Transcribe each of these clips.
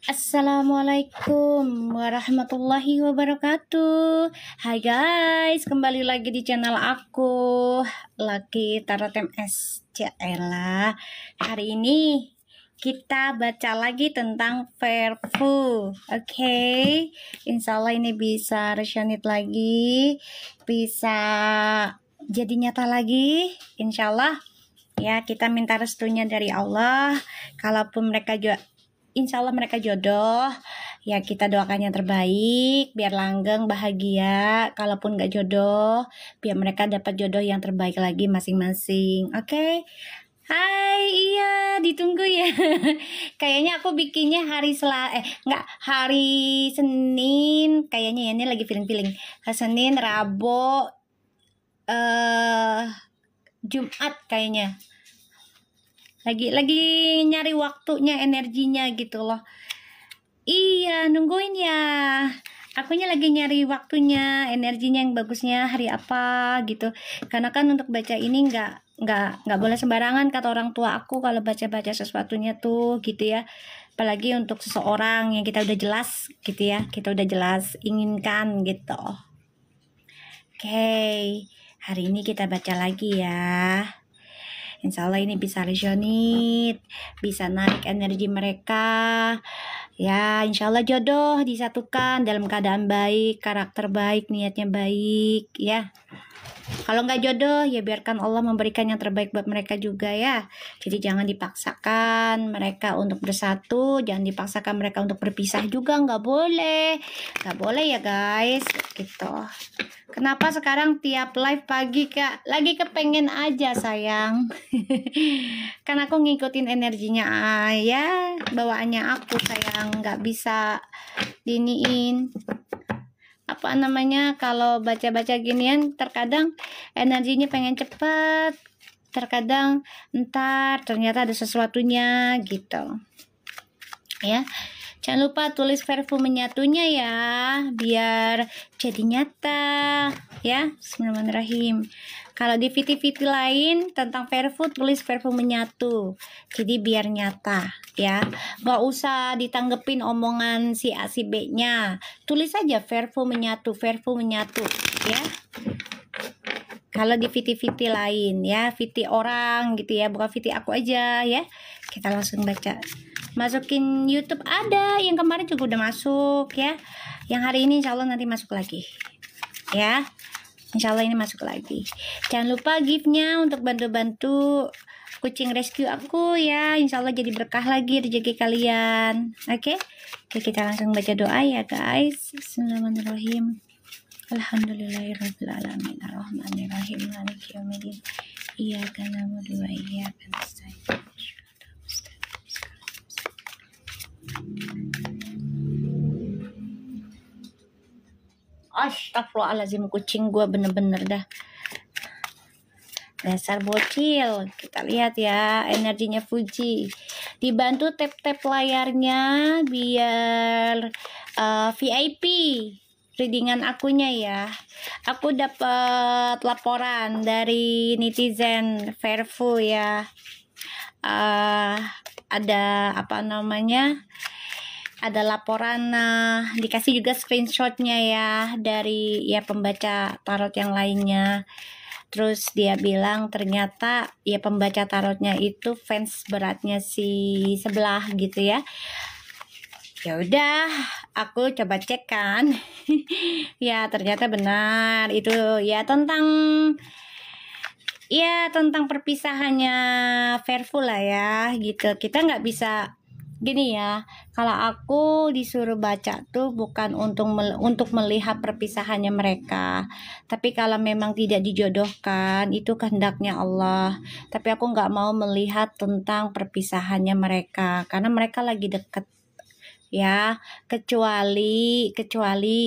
Assalamualaikum warahmatullahi wabarakatuh. Hai guys, kembali lagi di channel aku, Lucky Tarot MS. Ciaela. Hari ini kita baca lagi tentang Verfu. Oke, insya Allah ini bisa resonate lagi, bisa jadi nyata lagi, insya Allah. Ya, kita minta restunya dari Allah. Kalaupun mereka insya Allah mereka jodoh, ya kita doakan yang terbaik, biar langgeng, bahagia. Kalaupun gak jodoh, biar mereka dapat jodoh yang terbaik lagi masing-masing. Oke? Hai, iya ditunggu ya. Kayaknya aku bikinnya hari hari Senin. Kayaknya ya, ini lagi feeling-feeling. Senin, Rabu, Jumat kayaknya. Lagi nyari waktunya, energinya gitu loh. Iya, nungguin ya. Akunya lagi nyari waktunya, energinya yang bagusnya hari apa gitu. Karena kan untuk baca ini nggak boleh sembarangan kata orang tua aku kalau baca sesuatunya tuh gitu ya. Apalagi untuk seseorang yang kita udah jelas gitu ya. Kita udah jelas inginkan gitu. Oke, hari ini kita baca lagi ya. Insya Allah ini bisa resonate, bisa narik energi mereka. Ya, insya Allah jodoh disatukan dalam keadaan baik, karakter baik, niatnya baik ya. Kalau nggak jodoh, ya biarkan Allah memberikan yang terbaik buat mereka juga ya. Jadi jangan dipaksakan mereka untuk bersatu, jangan dipaksakan mereka untuk berpisah juga, nggak boleh ya guys, gitu. Kenapa sekarang tiap live pagi Kak? Lagi kepengen aja sayang. Kan aku ngikutin energinya ya, bawaannya aku sayang, nggak bisa diniin. Apa namanya, kalau baca-baca ginian terkadang energinya pengen cepet, terkadang ntar ternyata ada sesuatunya gitu ya. Jangan lupa tulis Verfu menyatunya ya, biar jadi nyata ya. Bismillahirrahmanirrahim. Kalau di VT-VT lain tentang Verfu, tulis Verfu menyatu, jadi biar nyata ya. Gak usah ditanggepin omongan si A si B nya, tulis aja Verfu menyatu ya. Kalau di VT-VT lain ya, VT orang gitu ya, bukan VT aku aja ya. Kita langsung baca. Masukin YouTube ada, yang kemarin juga udah masuk ya. Yang hari ini insya Allah nanti masuk lagi ya. Insya Allah ini masuk lagi. Jangan lupa gift-nya untuk bantu-bantu kucing rescue aku ya. Insya Allah jadi berkah lagi rezeki kalian. Oke, kita langsung baca doa ya guys. Bismillahirrahmanirrahim. Alhamdulillahirabbil alamin arrahmanirrahim maliki yaumiddin. Iyyaka na'budu wa iyyaka nasta'in. Astagfirullahaladzim, kucing gua bener-bener dah dasar bocil. Kita lihat ya energinya Fuji. Dibantu tap-tap layarnya biar VIP readingan akunya ya. Aku dapat laporan dari netizen Verfu ya. Ada apa namanya, ada laporan, dikasih juga screenshotnya ya dari ya pembaca tarot yang lainnya. Terus dia bilang ternyata ya pembaca tarotnya itu fans beratnya si sebelah gitu ya. Ya udah, aku coba cek kan. Ya ternyata benar itu ya, tentang perpisahannya Verfu lah ya gitu. Kita nggak bisa gini ya, kalau aku disuruh baca tuh bukan untuk melihat perpisahannya mereka, tapi kalau memang tidak dijodohkan itu kehendaknya Allah. Tapi aku nggak mau melihat tentang perpisahannya mereka karena mereka lagi deket ya. Kecuali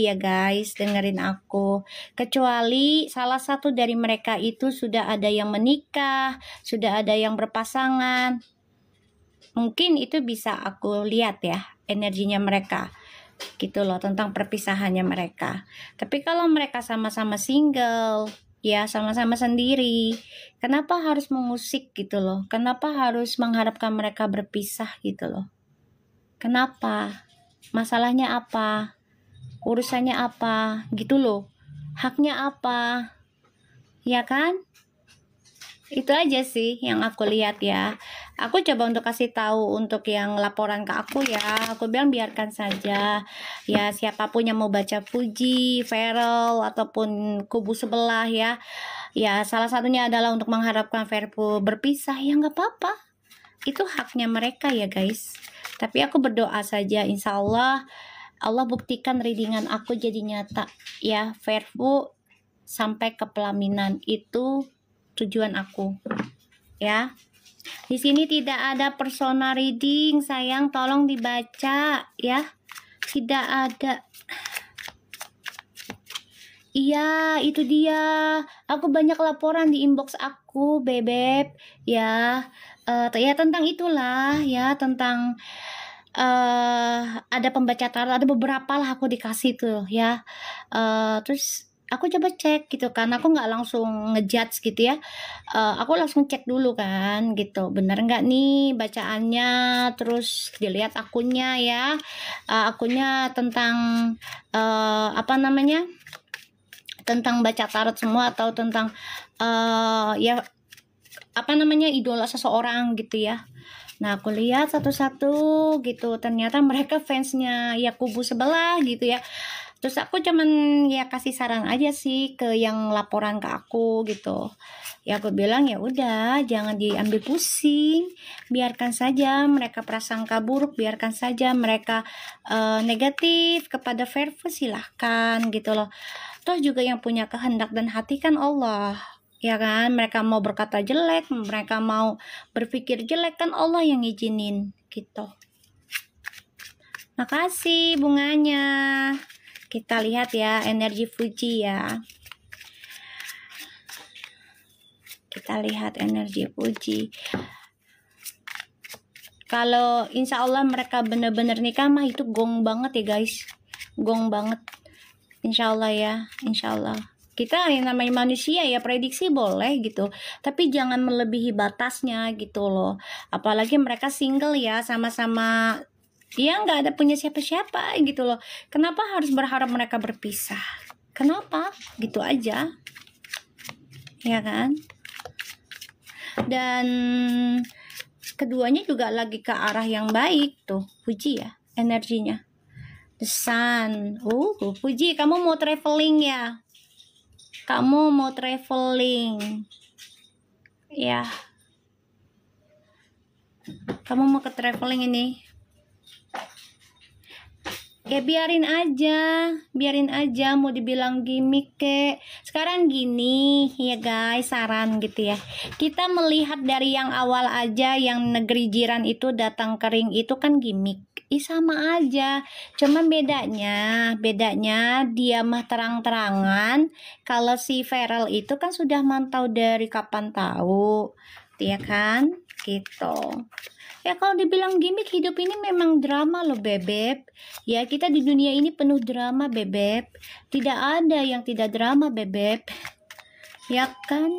ya guys, dengerin aku, kecuali salah satu dari mereka itu sudah ada yang menikah, sudah ada yang berpasangan, mungkin itu bisa aku lihat ya energinya mereka gitu loh, tentang perpisahannya mereka. Tapi kalau mereka sama-sama single Ya, sama-sama sendiri. Kenapa harus mengusik gitu loh? Kenapa harus mengharapkan mereka berpisah gitu loh? Kenapa? Masalahnya apa? Urusannya apa? Gitu loh. Haknya apa? Ya kan? Itu aja sih yang aku lihat ya. Aku coba untuk kasih tahu untuk yang laporan ke aku ya. Aku bilang biarkan saja. Ya siapapun yang mau baca Fuji, Feral ataupun kubu sebelah ya. Ya salah satunya adalah untuk mengharapkan Verpu berpisah ya nggak apa-apa. Itu haknya mereka ya guys. Tapi aku berdoa saja insya Allah Allah buktikan readingan aku jadi nyata ya. Verpu sampai ke pelaminan itu tujuan aku ya. Di sini tidak ada persona reading, sayang, tolong dibaca ya. Tidak ada. Iya, itu dia. Aku banyak laporan di inbox aku, bebek. Ya, ya tentang itulah, ya tentang ada pembaca tarot, ada beberapa lah aku dikasih tuh, ya. Terus aku coba cek gitu kan, aku nggak langsung ngejudge gitu ya. Aku langsung cek dulu kan, gitu. Bener nggak nih bacaannya? Terus dilihat akunnya ya, akunnya tentang apa namanya? Tentang baca tarot semua atau tentang ya apa namanya idola seseorang gitu ya. Nah aku lihat satu-satu gitu, ternyata mereka fansnya ya kubu sebelah gitu ya. Terus aku cuman ya kasih saran aja sih ke yang laporan ke aku gitu. Ya aku bilang ya udah jangan diambil pusing, biarkan saja mereka prasangka buruk, biarkan saja mereka negatif kepada Verve, silahkan gitu loh. Toh juga yang punya kehendak dan hati kan Allah, ya kan? Mereka mau berkata jelek, mereka mau berpikir jelek kan Allah yang ngizinin gitu. Makasih bunganya. Kita lihat ya energi Fuji ya. Kita lihat energi Fuji. Kalau insya Allah mereka bener-bener nikah mah itu gong banget ya guys. Gong banget. Insya Allah ya, insya Allah. Kita yang namanya manusia ya prediksi boleh gitu, tapi jangan melebihi batasnya gitu loh. Apalagi mereka single ya, sama-sama ya nggak ada punya siapa-siapa gitu loh. Kenapa harus berharap mereka berpisah? Kenapa? Gitu aja, ya kan? Dan keduanya juga lagi ke arah yang baik tuh, Puji ya energinya. The Sun. Puji, kamu mau traveling ya? Kamu mau traveling. Ya. Kamu mau ke traveling ini? Ya biarin aja mau dibilang gimmick kek. Sekarang gini ya guys, saran gitu ya. Kita melihat dari yang awal aja, yang negeri jiran itu datang kering itu kan gimmick. Sama aja, cuman bedanya dia mah terang-terangan. Kalau si Feral itu kan sudah mantau dari kapan tahu, ya kan? Gitu. Ya kalau dibilang gimmick, hidup ini memang drama loh bebek. Ya kita di dunia ini penuh drama bebek. Tidak ada yang tidak drama bebek. Ya kan?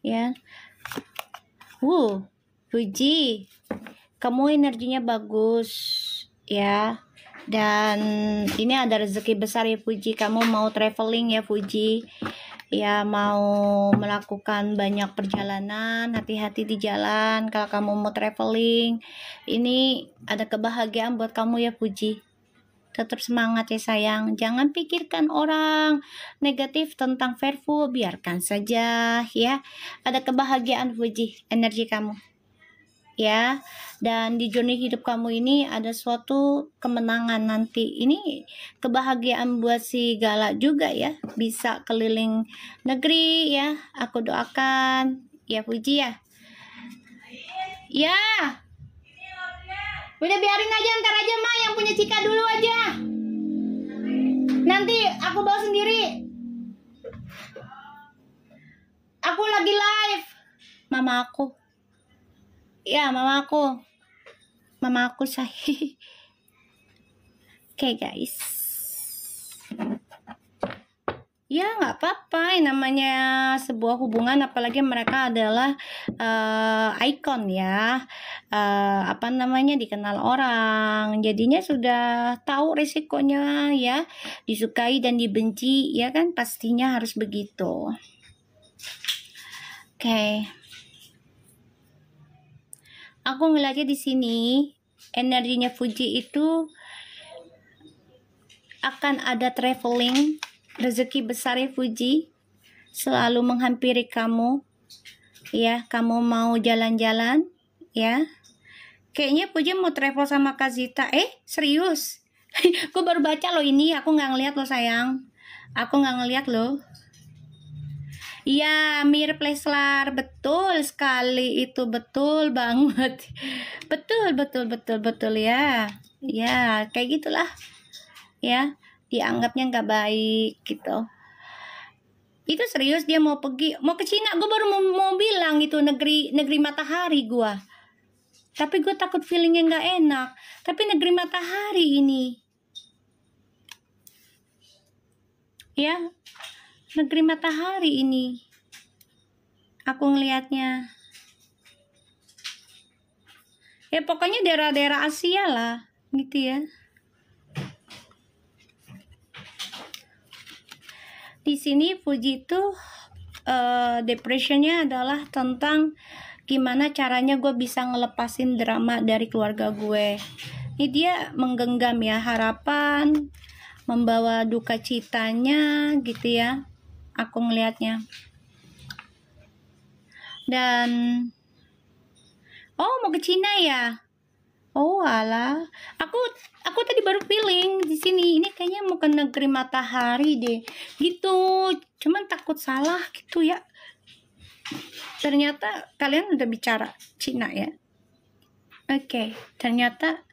Ya. Puji. Kamu energinya bagus. Ya. Dan ini ada rezeki besar ya Puji. Kamu mau traveling ya Puji. Ya mau melakukan banyak perjalanan, hati-hati di jalan kalau kamu mau traveling. Ini ada kebahagiaan buat kamu ya Puji. Tetap semangat ya sayang. Jangan pikirkan orang negatif tentang Verfu, biarkan saja ya. Ada kebahagiaan Puji, energi kamu. Ya, dan di journey hidup kamu ini ada suatu kemenangan nanti. Ini kebahagiaan buat si Gala juga ya, bisa keliling negeri ya. Aku doakan ya Puji ya. Ya, udah biarin aja, ntar aja mah yang punya Cika dulu aja. Nanti aku bawa sendiri. Aku lagi live, mama aku. Ya, mama aku say. Oke guys, ya nggak apa-apa, yang namanya sebuah hubungan, apalagi mereka adalah ikon ya, apa namanya, dikenal orang, jadinya sudah tahu resikonya ya, disukai dan dibenci ya kan, pastinya harus begitu. Oke. Aku ngeliatnya di sini energinya Fuji itu akan ada traveling, rezeki besar ya Fuji selalu menghampiri kamu ya, kamu mau jalan-jalan ya, kayaknya Fuji mau travel sama Kazita. Serius? Aku baru baca loh ini, aku nggak ngeliat loh sayang, aku nggak ngeliat loh. Iya, Mir Pleslar, betul sekali itu, betul banget. Betul ya. Ya, kayak gitulah. Ya, dianggapnya nggak baik gitu. Itu serius dia mau pergi, mau ke Cina. Gue baru mau bilang itu negeri matahari gua. Tapi gue takut feelingnya nggak enak. Tapi negeri matahari ini. Ya, negeri matahari ini. Aku ngelihatnya. Ya pokoknya daerah-daerah Asia lah, gitu ya. Di sini Fuji itu depressionnya adalah tentang gimana caranya gue bisa ngelepasin drama dari keluarga gue. Ini dia menggenggam ya harapan, membawa duka citanya gitu ya. Aku ngelihatnya. Dan oh mau ke Cina ya? Oh alah, aku tadi baru feeling di sini ini kayaknya mau ke negeri matahari deh, gitu. Cuman takut salah gitu ya. Ternyata kalian udah bicara Cina ya. Oke, ternyata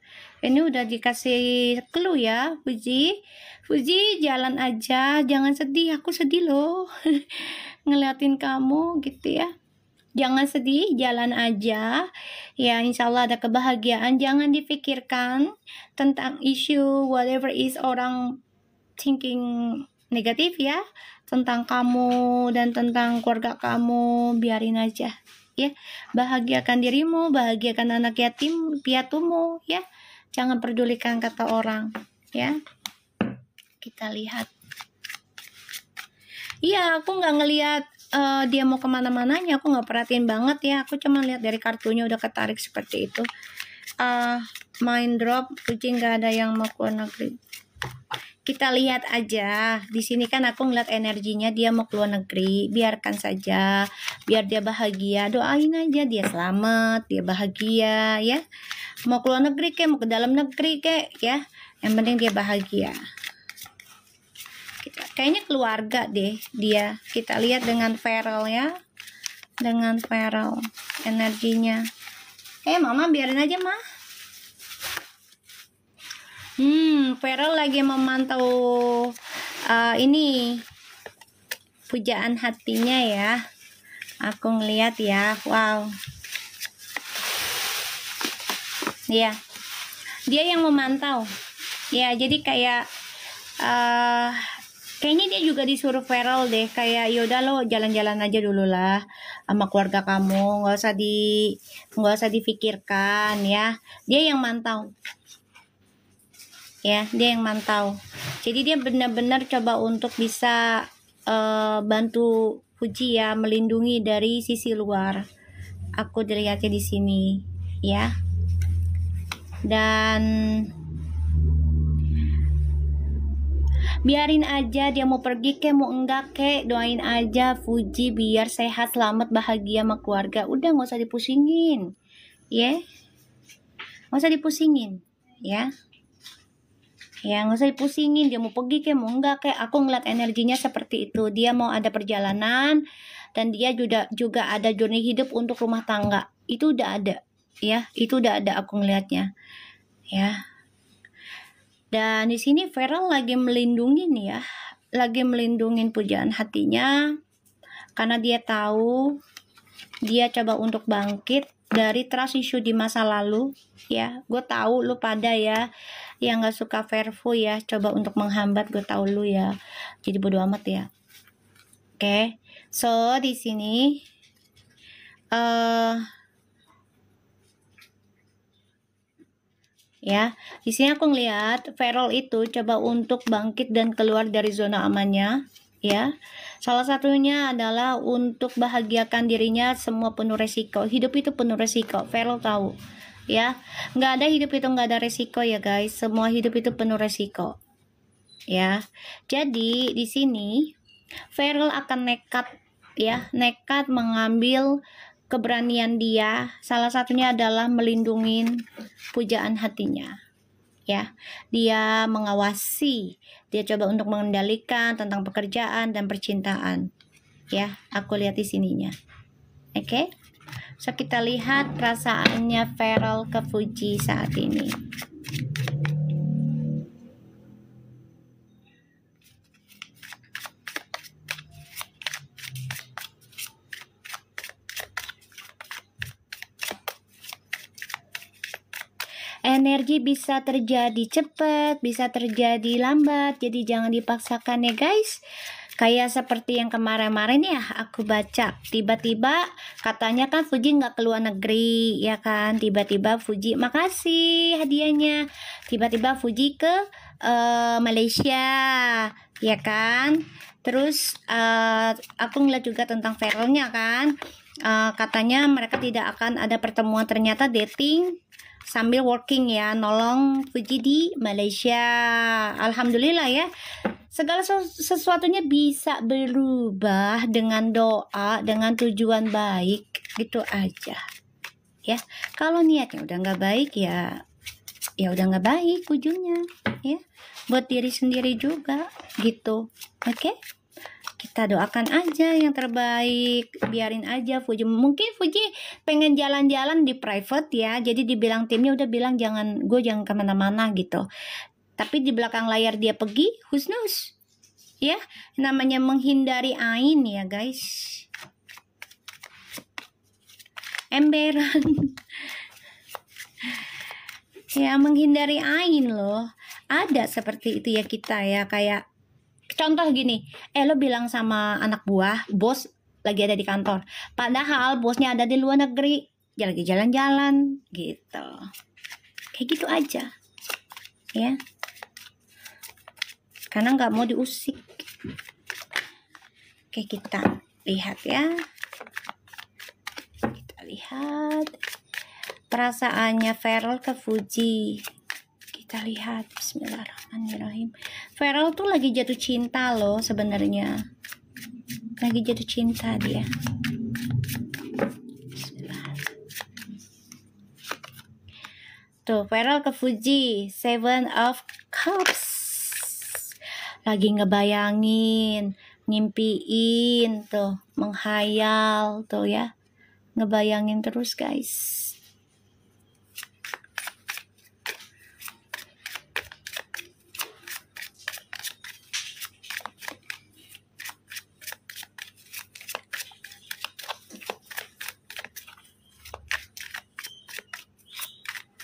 ini udah dikasih clue ya, Fuji. Fuji jalan aja, jangan sedih. Aku sedih loh ngeliatin kamu gitu ya. Jangan sedih, jalan aja. Ya, insya Allah ada kebahagiaan. Jangan dipikirkan tentang isu whatever is orang thinking negatif ya. Tentang kamu dan tentang keluarga kamu, biarin aja. Ya, bahagiakan dirimu, bahagiakan anak yatim piatumu ya. Jangan pedulikan kata orang ya. Kita lihat. Iya, aku nggak ngelihat dia mau kemana-mananya, aku nggak perhatiin banget ya, aku cuma lihat dari kartunya udah ketarik seperti itu. Main drop, kucing nggak ada yang mau keluar negeri. Kita lihat aja, di sini kan aku ngeliat energinya dia mau keluar negeri, biarkan saja, biar dia bahagia, doain aja dia selamat, dia bahagia ya, mau keluar negeri kek, mau ke dalam negeri kek ya, yang penting dia bahagia. Kayaknya keluarga deh dia. Kita lihat dengan Feral ya, dengan Feral energinya. Mama biarin aja mah. Feral lagi memantau ini pujaan hatinya ya. Aku ngeliat ya, wow. Ya, dia yang memantau. Ya, jadi kayak kayaknya dia juga disuruh Feral deh, kayak yaudah lo jalan-jalan aja dulu lah sama keluarga kamu, nggak usah difikirkan ya. Dia yang mantau ya, dia yang mantau. Jadi dia benar-benar coba untuk bisa bantu Fuji ya, melindungi dari sisi luar. Aku dilihatnya di sini ya. Dan biarin aja dia mau pergi kek mau enggak kek, doain aja Fuji biar sehat selamat bahagia sama keluarga. Udah nggak usah dipusingin ya, nggak usah dipusingin ya, nggak usah dipusingin dia mau pergi kek mau enggak kek. Aku ngeliat energinya seperti itu, dia mau ada perjalanan dan dia juga ada journey hidup untuk rumah tangga. Itu udah ada ya, itu udah ada aku ngeliatnya ya. Dan di sini Feral lagi melindungin ya, lagi melindungin pujaan hatinya karena dia tahu dia coba untuk bangkit dari trust issue di masa lalu ya. Gue tahu lu pada ya yang gak suka Verfu ya, coba untuk menghambat, gue tahu lu ya. Jadi bodo amat ya. Oke. So di sini ya, di sini aku ngelihat Feral itu coba untuk bangkit dan keluar dari zona amannya ya. Salah satunya adalah untuk bahagiakan dirinya, semua penuh resiko. Hidup itu penuh resiko, Feral tahu ya. Nggak ada hidup itu nggak ada resiko ya guys, semua hidup itu penuh resiko ya. Jadi di sini Feral akan nekat ya, nekat mengambil keberanian dia. Salah satunya adalah melindungi pujaan hatinya ya. Dia mengawasi, dia coba untuk mengendalikan tentang pekerjaan dan percintaan ya. Aku lihat di sininya. Oke. So kita lihat perasaannya Feral ke Fuji saat ini. Energi bisa terjadi cepat, bisa terjadi lambat, jadi jangan dipaksakan ya guys. Kayak seperti yang kemarin-kemarin ya aku baca, tiba-tiba katanya kan Fuji nggak keluar negeri ya kan, tiba-tiba Fuji makasih hadiahnya, tiba-tiba Fuji ke Malaysia ya kan. Terus aku ngeliat juga tentang Feralnya kan, katanya mereka tidak akan ada pertemuan, ternyata dating sambil working ya, nolong Fuji di Malaysia. Alhamdulillah ya, segala sesuatunya bisa berubah dengan doa, dengan tujuan baik, gitu aja ya. Kalau niatnya udah nggak baik ya, ya udah nggak baik ujungnya ya, buat diri sendiri juga gitu. Oke, kita doakan aja yang terbaik, biarin aja Fuji. Mungkin Fuji pengen jalan-jalan di private ya, jadi dibilang timnya udah bilang jangan kemana-mana gitu, tapi di belakang layar dia pergi, who's knows ya. Namanya menghindari ain ya guys, emberan ya, menghindari ain loh. Ada seperti itu ya kita ya, kayak contoh gini, lo bilang sama anak buah, bos lagi ada di kantor, padahal bosnya ada di luar negeri, dia lagi jalan-jalan gitu. Kayak gitu aja ya, karena nggak mau diusik. Oke, kita lihat ya, kita lihat perasaannya Feral ke Fuji. Kita lihat, bismillahirrahmanirrahim. Feral tuh lagi jatuh cinta loh sebenarnya, lagi jatuh cinta dia. Bismillah. Tuh Feral ke Fuji, Seven of Cups, lagi ngebayangin, ngimpiin tuh, menghayal tuh ya, ngebayangin terus guys.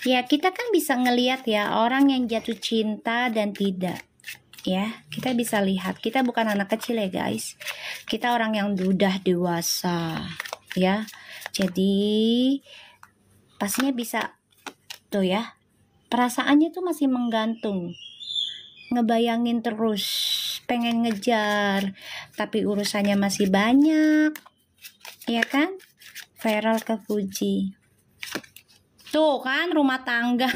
Ya, kita kan bisa ngelihat ya orang yang jatuh cinta dan tidak. Ya, kita bisa lihat. Kita bukan anak kecil ya guys. Kita orang yang udah dewasa. Ya, jadi pastinya bisa tuh ya. Perasaannya tuh masih menggantung. Ngebayangin terus. Pengen ngejar. Tapi urusannya masih banyak. Ya kan? Feral ke Fuji. Tuh kan rumah tangga.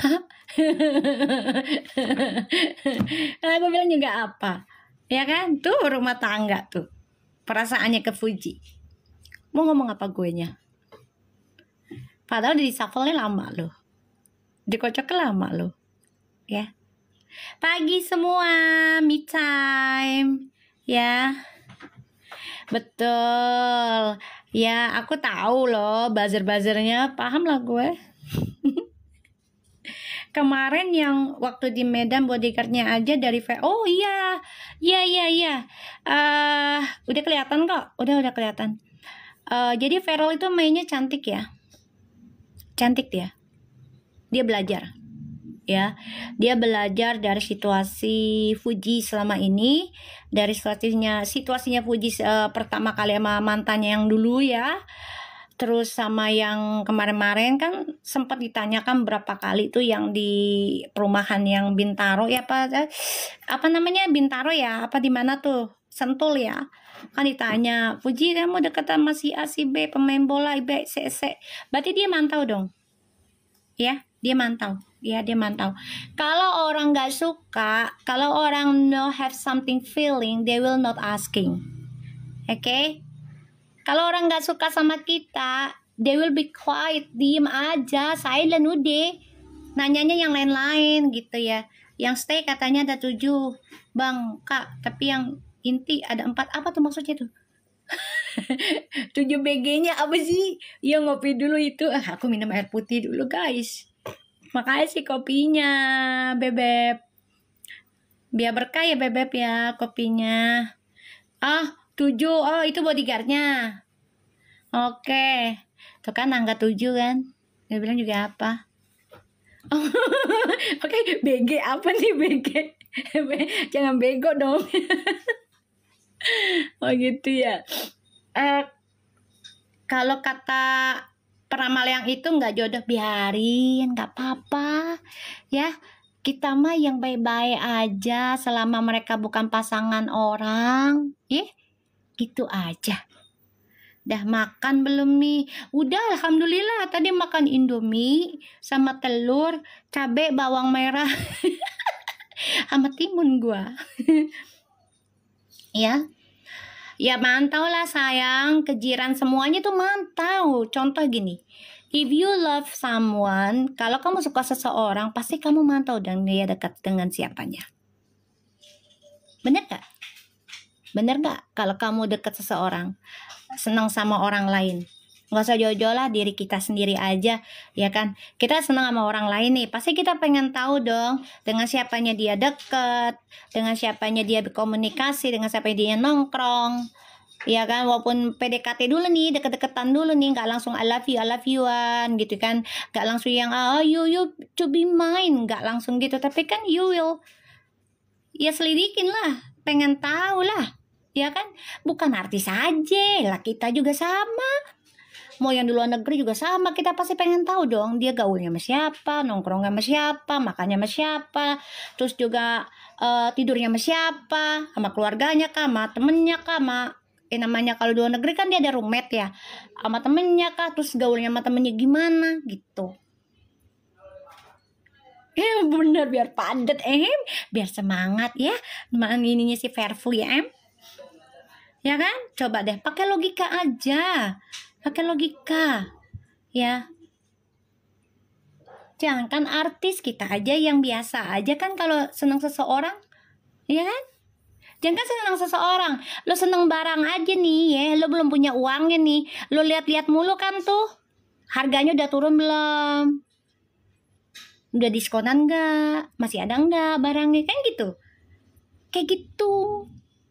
Aku bilang juga apa ya kan, tuh rumah tangga tuh perasaannya ke Fuji. Mau ngomong apa gue nya, padahal di shuffle-nya lama loh, dikocoknya lama loh ya. Pagi semua, me time ya, betul ya. Aku tahu loh buzzer-buzzernya, paham lah gue. Kemarin yang waktu di Medan bodyguardnya aja dari oh iya. Udah kelihatan kok, udah kelihatan. Jadi Feral itu mainnya cantik ya, cantik dia belajar ya, dia belajar dari situasi Fuji selama ini, dari situasinya Fuji pertama kali sama mantannya yang dulu ya, terus sama yang kemarin-kemarin kan sempat ditanyakan berapa kali tuh yang di perumahan yang Bintaro ya, apa namanya Bintaro ya, apa di mana tuh, Sentul ya, kan ditanya, Fuji kamu dekat sama si A si B pemain bola B C C, berarti dia mantau dong ya, dia mantau ya, dia mantau. Kalau orang nggak suka, kalau orang no have something feeling, they will not asking, oke? Kalau orang nggak suka sama kita, they will be quiet, diem aja, silent udah, nanyanya yang lain-lain gitu ya. Yang stay katanya ada 7 bang kak, tapi yang inti ada 4, apa tuh maksudnya tuh? 7 BG-nya apa sih? Ya ngopi dulu itu. Aku minum air putih dulu guys. Makasih kopinya Bebep. Biar berkah ya Bebep ya kopinya. 7. Oh itu bodyguardnya. Oke. Tuh kan angka 7 kan. Dia bilang juga apa? Oh, oke, BG apa nih BG? Jangan bego dong. Oh gitu ya. Kalau kata peramal yang itu nggak jodoh, biarin, nggak apa-apa ya. Kita mah yang baik-baik aja selama mereka bukan pasangan orang, gitu aja. Dah makan belum nih? Udah, alhamdulillah tadi makan Indomie sama telur, cabai, bawang merah, sama timun gua. Ya mantau lah sayang, kejiran semuanya tuh mantau. Contoh gini, if you love someone, kalau kamu suka seseorang, pasti kamu mantau dan dia dekat dengan siapanya. Bener gak? Bener gak? Kalau kamu dekat seseorang, senang sama orang lain, nggak usah jauh-jauh lah, diri kita sendiri aja ya kan. Kita senang sama orang lain nih, pasti kita pengen tahu dong dengan siapanya dia deket, dengan siapanya dia berkomunikasi, dengan siapa dia nongkrong ya kan. Walaupun PDKT dulu nih, deket-deketan dulu nih, nggak langsung I love you-an gitu kan, nggak langsung yang you to be mine, nggak langsung gitu, tapi kan you will ya selidikin lah, pengen tahu lah ya kan. Bukan artis aja lah, kita juga sama, mau yang di luar negeri juga sama, kita pasti pengen tahu dong dia gaulnya sama siapa, nongkrongnya sama siapa, makannya sama siapa, terus juga tidurnya sama siapa, sama keluarganya kah, sama temennya kah, sama namanya kalau di luar negeri kan dia ada roommate ya, sama temennya kah, terus gaulnya sama temennya gimana gitu. Bener, biar padet biar semangat ya, ininya si Fairful ya ya kan. Coba deh pakai logika aja, pakai logika ya. Jangan kan artis, kita aja yang biasa aja kan kalau senang seseorang ya kan. Jangan kan senang seseorang, lo senang barang aja nih ya, lo belum punya uangnya nih, lo lihat-lihat mulu kan tuh, harganya udah turun belum, udah diskonan nggak, masih ada nggak barangnya, kan gitu, kayak gitu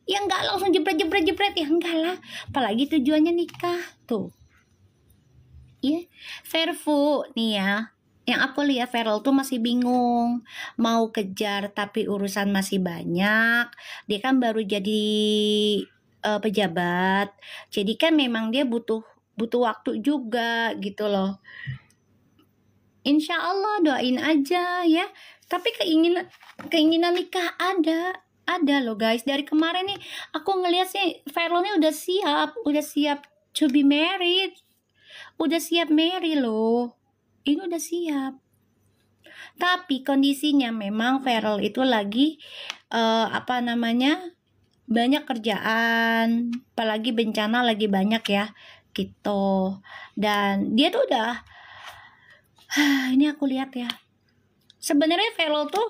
ya. Nggak langsung jepret ya, enggak lah, apalagi tujuannya nikah tuh ya. Fairful nih ya, yang aku lihat Feral tuh masih bingung mau kejar, tapi urusan masih banyak. Dia kan baru jadi pejabat, jadi kan memang dia butuh waktu juga gitu loh. Insya Allah doain aja ya. Tapi keinginan nikah ada loh guys. Dari kemarin nih aku ngeliat sih Feral nih udah siap to be married, udah siap marry loh. Ini udah siap. Tapi kondisinya memang Feral itu lagi banyak kerjaan, apalagi bencana lagi banyak ya gitu. Dan dia tuh udah ini aku lihat ya, sebenarnya Feral tuh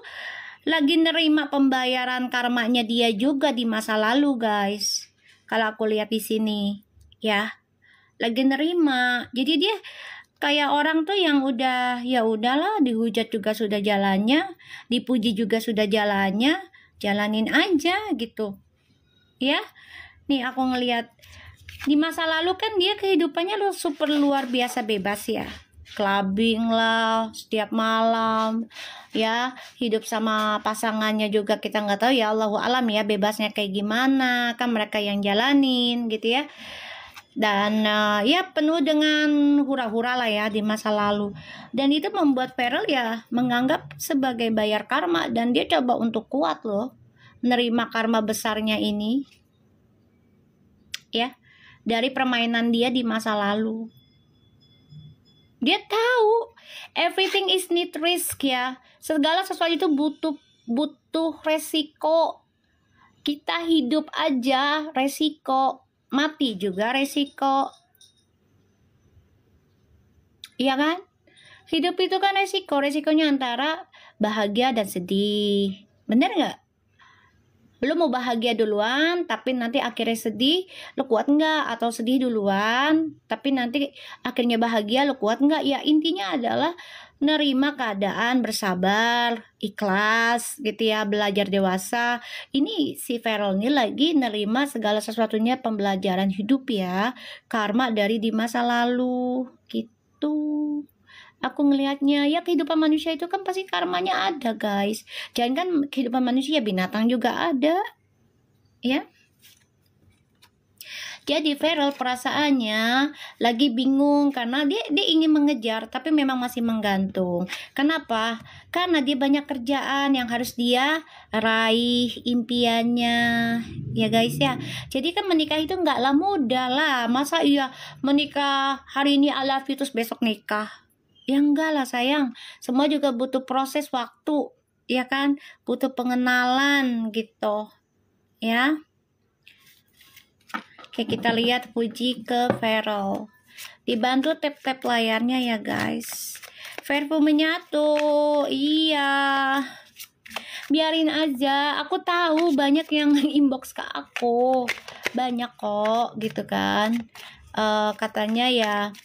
lagi nerima pembayaran karmanya dia juga di masa lalu guys. Kalau aku lihat di sini ya, lagi nerima. Jadi dia kayak orang tuh yang udah, ya udahlah, dihujat juga sudah jalannya, dipuji juga sudah jalannya, jalanin aja gitu ya. Nih aku ngelihat Di masa lalu kan dia kehidupannya super luar biasa bebas ya. Clubbing lah setiap malam ya, hidup sama pasangannya juga kita nggak tahu ya, Allahu alam ya bebasnya kayak gimana, kan mereka yang jalanin gitu ya. Dan ya penuh dengan hura-hura lah ya di masa lalu. Dan itu membuat Farel ya menganggap sebagai bayar karma, dan dia coba untuk kuat loh menerima karma besarnya ini ya, dari permainan dia di masa lalu. Dia tahu everything is need risk ya. Segala sesuatu itu butuh resiko. Kita hidup aja resiko, mati juga resiko. Iya kan? Hidup itu kan resiko. Resikonya antara bahagia dan sedih. Bener nggak? Lu mau bahagia duluan, tapi nanti akhirnya sedih, lu kuat nggak? Atau sedih duluan, tapi nanti akhirnya bahagia, lu kuat nggak? Ya intinya adalah nerima keadaan, bersabar, ikhlas gitu ya, belajar dewasa. Ini si Farel ini lagi nerima segala sesuatunya pembelajaran hidup ya, karma dari di masa lalu gitu. Aku ngelihatnya ya, kehidupan manusia itu kan pasti karmanya ada guys. Jangan kan kehidupan manusia, binatang juga ada ya. Jadi Farel perasaannya lagi bingung karena dia ingin mengejar tapi memang masih menggantung. Kenapa? Karena dia banyak kerjaan yang harus dia raih impiannya ya guys ya. Jadi kan menikah itu nggaklah mudah lah. Masa iya menikah hari ini I love you terus besok nikah? Ya enggak lah sayang, semua juga butuh proses waktu, ya kan? Butuh pengenalan gitu, ya. Oke, kita lihat Fuji ke Farel. Dibantu tap-tap layarnya ya guys. Parfum menyatu, iya. Biarin aja, aku tahu banyak yang inbox ke aku. Banyak kok, gitu kan. Katanya ya,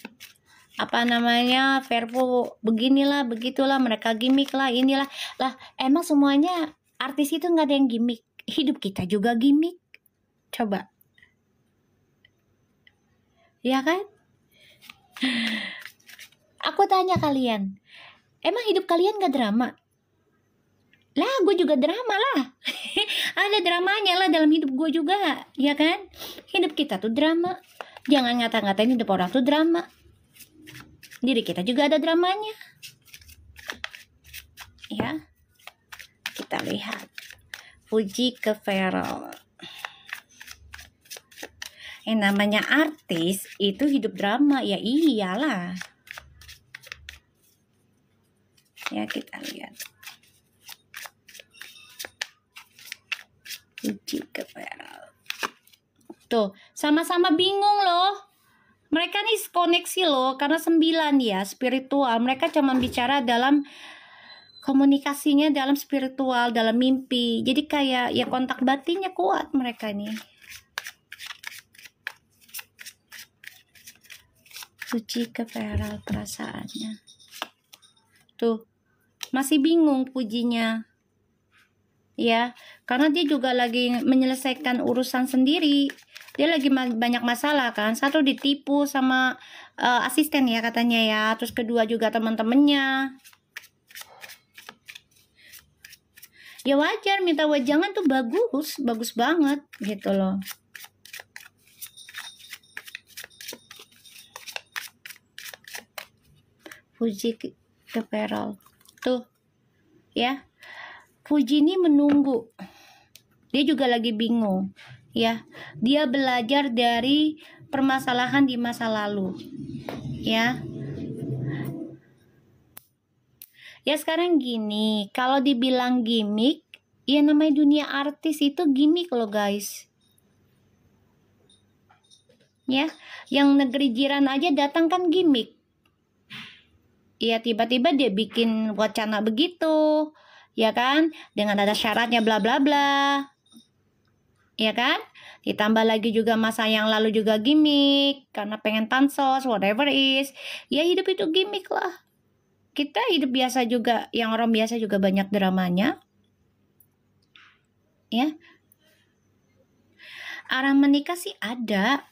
apa namanya, Vervo beginilah begitulah, mereka gimmick lah inilah lah. Emang semuanya artis itu nggak ada yang gimmick? Hidup kita juga gimmick, coba ya kan? Aku tanya kalian, emang hidup kalian gak drama? Lah gue juga drama lah. Ada dramanya lah dalam hidup gue juga, ya kan? Hidup kita tuh drama. Jangan ngata-ngatain hidup orang tuh drama. Diri kita juga ada dramanya. Ya. Kita lihat. Fuji ke Farel. Yang namanya artis itu hidup drama. Ya iyalah. Ya kita lihat. Fuji ke Farel. Tuh, sama-sama bingung loh. Mereka nih koneksi loh, karena 9 ya, spiritual. Mereka cuma bicara dalam komunikasinya dalam spiritual, dalam mimpi. Jadi kayak ya kontak batinnya kuat mereka nih. Fuji ke Farel perasaannya. Tuh, masih bingung Fujinya. Ya, karena dia juga lagi menyelesaikan urusan sendiri. Dia lagi banyak masalah kan. Satu ditipu sama asisten ya katanya ya. Terus kedua juga teman-temannya. Ya wajar, minta wejangan tuh bagus. Bagus banget gitu loh. Fuji ke Farel. Tuh. Ya. Fuji ini menunggu. Dia juga lagi bingung. Ya, dia belajar dari permasalahan di masa lalu. Ya. Ya sekarang gini, kalau dibilang gimmick, ya namanya dunia artis itu gimmick loh guys. Ya, yang negeri jiran aja datang kan gimmick. Ya tiba-tiba dia bikin wacana begitu, ya kan? Dengan ada syaratnya bla bla bla. Ya kan? Ditambah lagi juga masa yang lalu juga gimmick karena pengen pansos, whatever is. Ya hidup itu gimmick lah. Kita hidup biasa juga, yang orang biasa juga banyak dramanya. Ya. Arah menikah sih ada.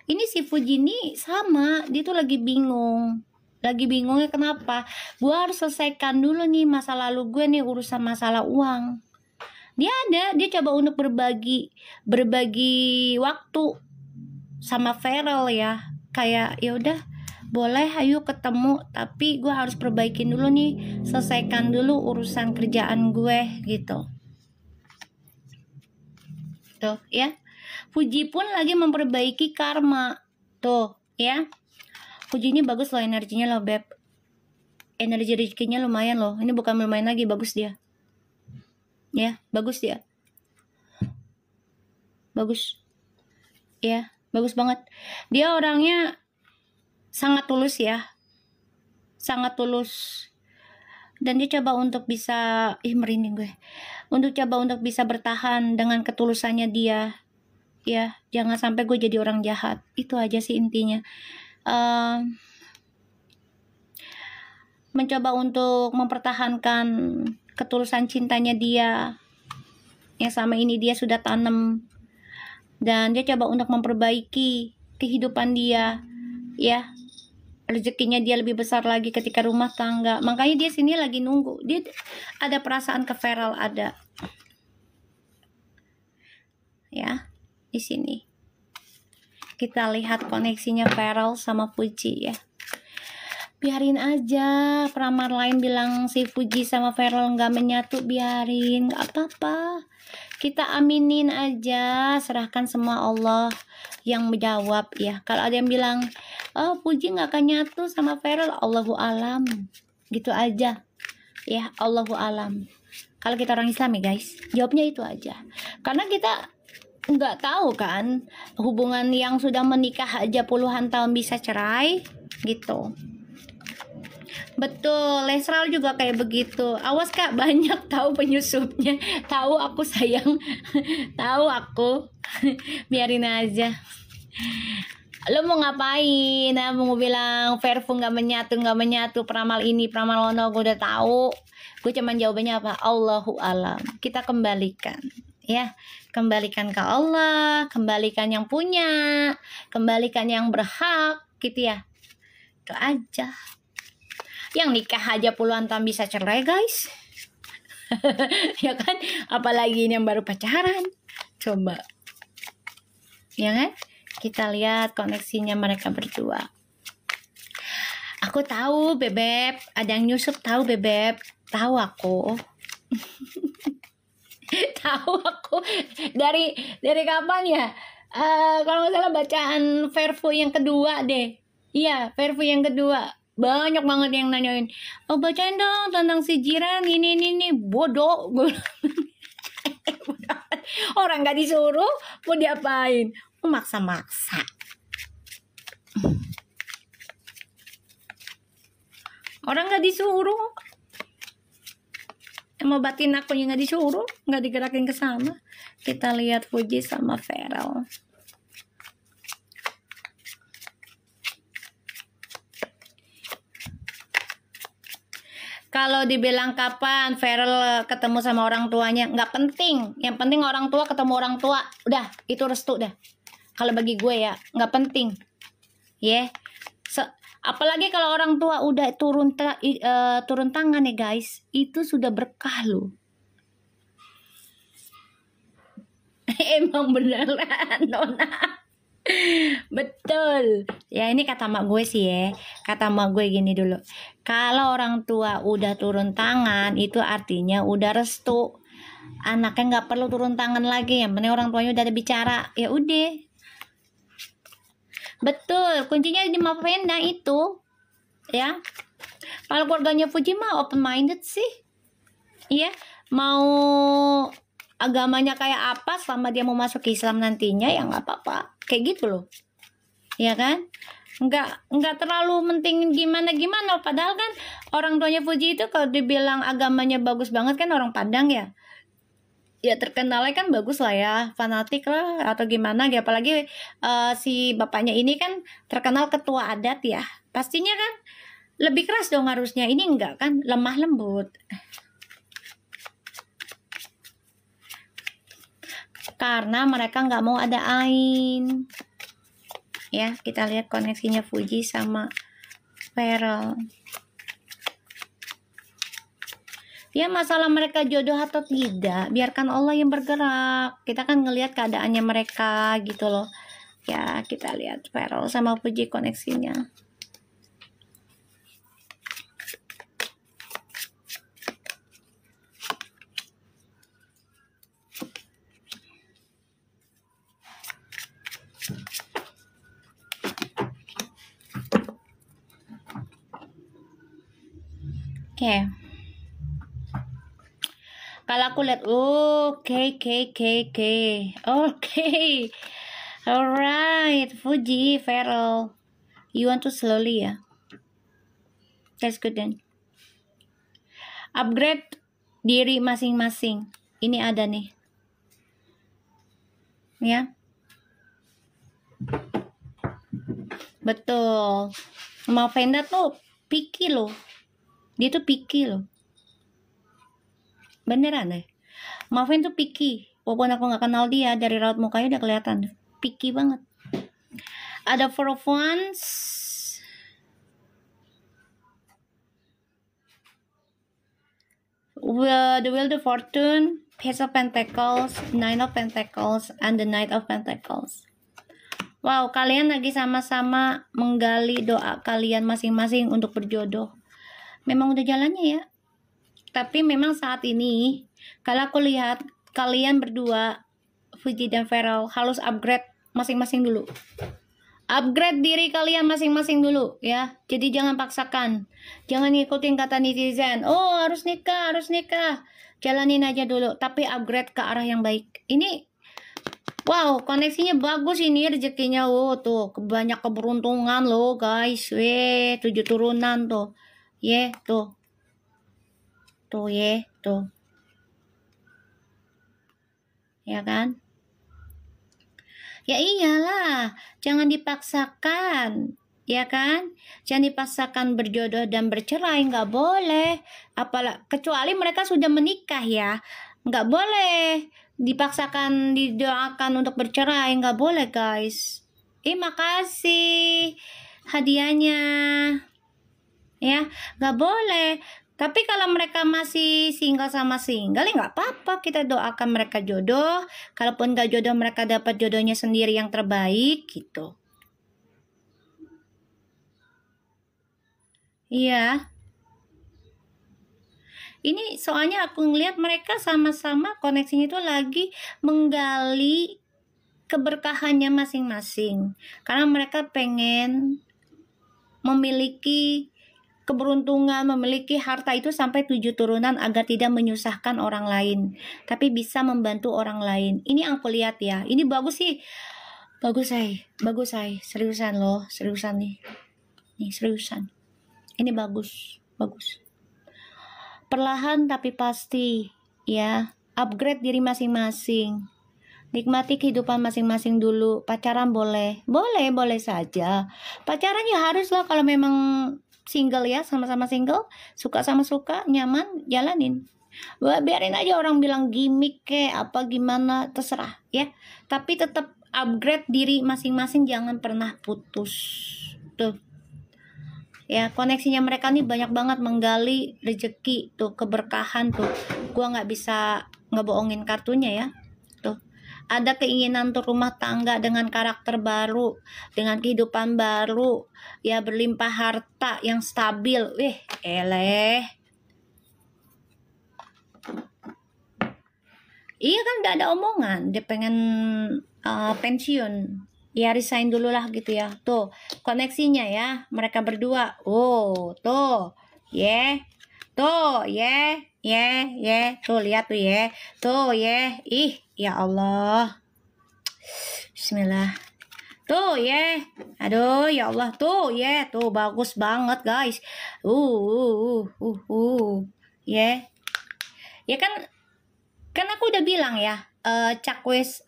Ini si Fuji ini sama, dia tuh lagi bingung. Lagi bingungnya kenapa? Gue harus selesaikan dulu nih masa lalu gue nih, urusan masalah uang. Dia coba untuk berbagi waktu sama Feral ya. Kayak ya udah, boleh ayo ketemu, tapi gue harus perbaikin dulu nih, selesaikan dulu urusan kerjaan gue gitu. Tuh ya. Fuji pun lagi memperbaiki karma. Tuh ya. Fuji ini bagus loh energinya loh Beb. Energi rezekinya lumayan loh. Ini bukan lumayan lagi, bagus dia. Ya, bagus dia. Bagus. Ya, bagus banget. Dia orangnya sangat tulus ya. Sangat tulus. Dan dia coba untuk bisa, merinding gue. Untuk coba untuk bisa bertahan dengan ketulusannya dia. Ya, jangan sampai gue jadi orang jahat. Itu aja sih intinya. Mencoba untuk mempertahankan ketulusan cintanya dia yang sama ini dia sudah tanam, dan dia coba untuk memperbaiki kehidupan dia ya, rezekinya dia lebih besar lagi ketika rumah tangga. Makanya dia sini lagi nunggu, dia ada perasaan ke Feral, ada ya. Di sini kita lihat koneksinya Feral sama Fuji ya. Biarin aja peramar lain bilang si Fuji sama Feral nggak menyatu, biarin, nggak apa-apa. Kita aminin aja, serahkan semua Allah yang menjawab ya. Kalau ada yang bilang, oh Fuji nggak akan nyatu sama Feral, Allahu alam, gitu aja ya, Allahu alam. Kalau kita orang Islam ya guys, jawabnya itu aja. Karena kita nggak tahu kan, hubungan yang sudah menikah aja puluhan tahun bisa cerai gitu. Betul, Lesral juga kayak begitu. Awas Kak, banyak tahu penyusupnya. Tahu aku sayang. Tahu aku. Biarin aja. Lo mau ngapain? Mau bilang Verfu nggak menyatu, peramal ini, peramal ono, gue udah tahu. Gue cuman jawabannya apa? Allahu alam. Kita kembalikan. Ya, kembalikan ke Allah, kembalikan yang punya, kembalikan yang berhak, gitu ya. Itu aja. Yang nikah aja puluhan tahun bisa cerai guys. Ya kan, apalagi ini yang baru pacaran. Coba ya kan, kita lihat koneksinya mereka berdua. Aku tahu Bebeb, ada yang nyusup, tahu Bebeb, tahu aku. Tahu aku dari kapan ya, kalau nggak salah bacaan Verfu yang kedua deh. Iya, Verfu yang kedua. Banyak banget yang nanyain, oh bacain dong tentang si Jiran ini bodoh. Orang gak disuruh mau diapain, maksa-maksa. Orang gak disuruh, mau batin aku yang gak disuruh, gak digerakin ke sana. Kita lihat Fuji sama Feral. Kalau dibilang kapan Feral ketemu sama orang tuanya, nggak penting. Yang penting orang tua ketemu orang tua, udah itu restu dah. Kalau bagi gue ya nggak penting, ya. Apalagi kalau orang tua udah turun tangan ya guys, itu sudah berkah loh. Emang beneran Nona. Betul ya, ini kata mak gue sih ya. Kata mak gue gini dulu, kalau orang tua udah turun tangan itu artinya udah restu. Anaknya nggak perlu turun tangan lagi, yang penting orang tuanya udah ada bicara, ya udah. Betul, kuncinya di Mapenda itu ya. Kalau keluarganya Fuji mah open minded sih, iya, mau agamanya kayak apa, selama dia mau masuk ke Islam nantinya ya nggak apa-apa, kayak gitu loh, ya kan. Nggak terlalu penting gimana, padahal kan orang tuanya Fuji itu kalau dibilang agamanya bagus banget kan, orang Padang ya terkenalnya kan bagus lah ya, fanatik lah atau gimana ya. Apalagi si bapaknya ini kan terkenal ketua adat ya, pastinya kan lebih keras dong harusnya. Ini enggak kan, lemah lembut. Karena mereka nggak mau ada ain Ya, kita lihat koneksinya Fuji sama Feral. Ya, masalah mereka jodoh atau tidak, biarkan Allah yang bergerak. Kita kan ngelihat keadaannya mereka gitu loh. Ya, kita lihat Feral sama Fuji koneksinya. Oke. Kalau aku lihat, oke. Alright, Fuji, Feral. You want to slowly ya? That's good then. Upgrade diri masing-masing. Ini ada nih. Ya. Betul. Mau Venda tuh picky loh. Dia tuh picky loh. Beneran deh. Maafin tuh picky. Walaupun aku nggak kenal dia, dari raut mukanya udah kelihatan. Picky banget. Ada Four of Wands. The Wheel of Fortune. Page of Pentacles. Nine of Pentacles. And the Knight of Pentacles. Wow, kalian lagi sama-sama menggali doa kalian masing-masing untuk berjodoh. Memang udah jalannya ya. Tapi memang saat ini, kalau aku lihat kalian berdua, Fuji dan Feral, harus upgrade masing-masing dulu. Upgrade diri kalian masing-masing dulu ya. Jadi jangan paksakan. Jangan ngikutin kata netizen. Oh, harus nikah. Jalanin aja dulu. Tapi upgrade ke arah yang baik. Ini wow, koneksinya bagus ini rezekinya. Tuh, banyak keberuntungan loh guys. 7 turunan tuh. Tuh. Tuh tuh. Ya kan? Ya iyalah, jangan dipaksakan. Ya kan? Jangan dipaksakan berjodoh dan bercerai, nggak boleh. Kecuali mereka sudah menikah ya. Nggak boleh dipaksakan didoakan untuk bercerai, nggak boleh guys. Makasih hadiahnya. Ya, nggak boleh. Tapi kalau mereka masih single sama single, ya nggak apa-apa. Kita doakan mereka jodoh. Kalaupun nggak jodoh, mereka dapat jodohnya sendiri yang terbaik gitu. Iya. Ini soalnya aku ngelihat mereka sama-sama koneksinya itu lagi menggali keberkahannya masing-masing. Karena mereka pengen memiliki keberuntungan, memiliki harta itu sampai 7 turunan agar tidak menyusahkan orang lain, tapi bisa membantu orang lain. Ini aku lihat ya. Ini bagus sih. Bagus say. Seriusan loh, seriusan nih. Nih seriusan. Ini bagus. Perlahan tapi pasti ya. Upgrade diri masing-masing. Nikmati kehidupan masing-masing dulu. Pacaran boleh saja. Pacaran ya harus lah kalau memang single ya, sama-sama single, suka sama suka, nyaman, jalanin. Biarin aja orang bilang gimmick kayak apa gimana, terserah ya. Tapi tetap upgrade diri masing-masing, jangan pernah putus. Tuh. Ya, koneksinya mereka nih banyak banget menggali rezeki tuh, keberkahan tuh. Gua nggak bisa ngebohongin kartunya ya. Tuh. Ada keinginan untuk rumah tangga dengan karakter baru, dengan kehidupan baru, ya berlimpah harta yang stabil. Iya kan udah ada omongan, dia pengen pensiun. Ya resign dulu lah gitu ya. Tuh, koneksinya ya, mereka berdua. Tuh. Tuh, tuh lihat tuh ya. Tuh ya Allah. Bismillah. Tuh aduh ya Allah. Tuh tuh bagus banget guys. Ya kan aku udah bilang ya, Cakwes,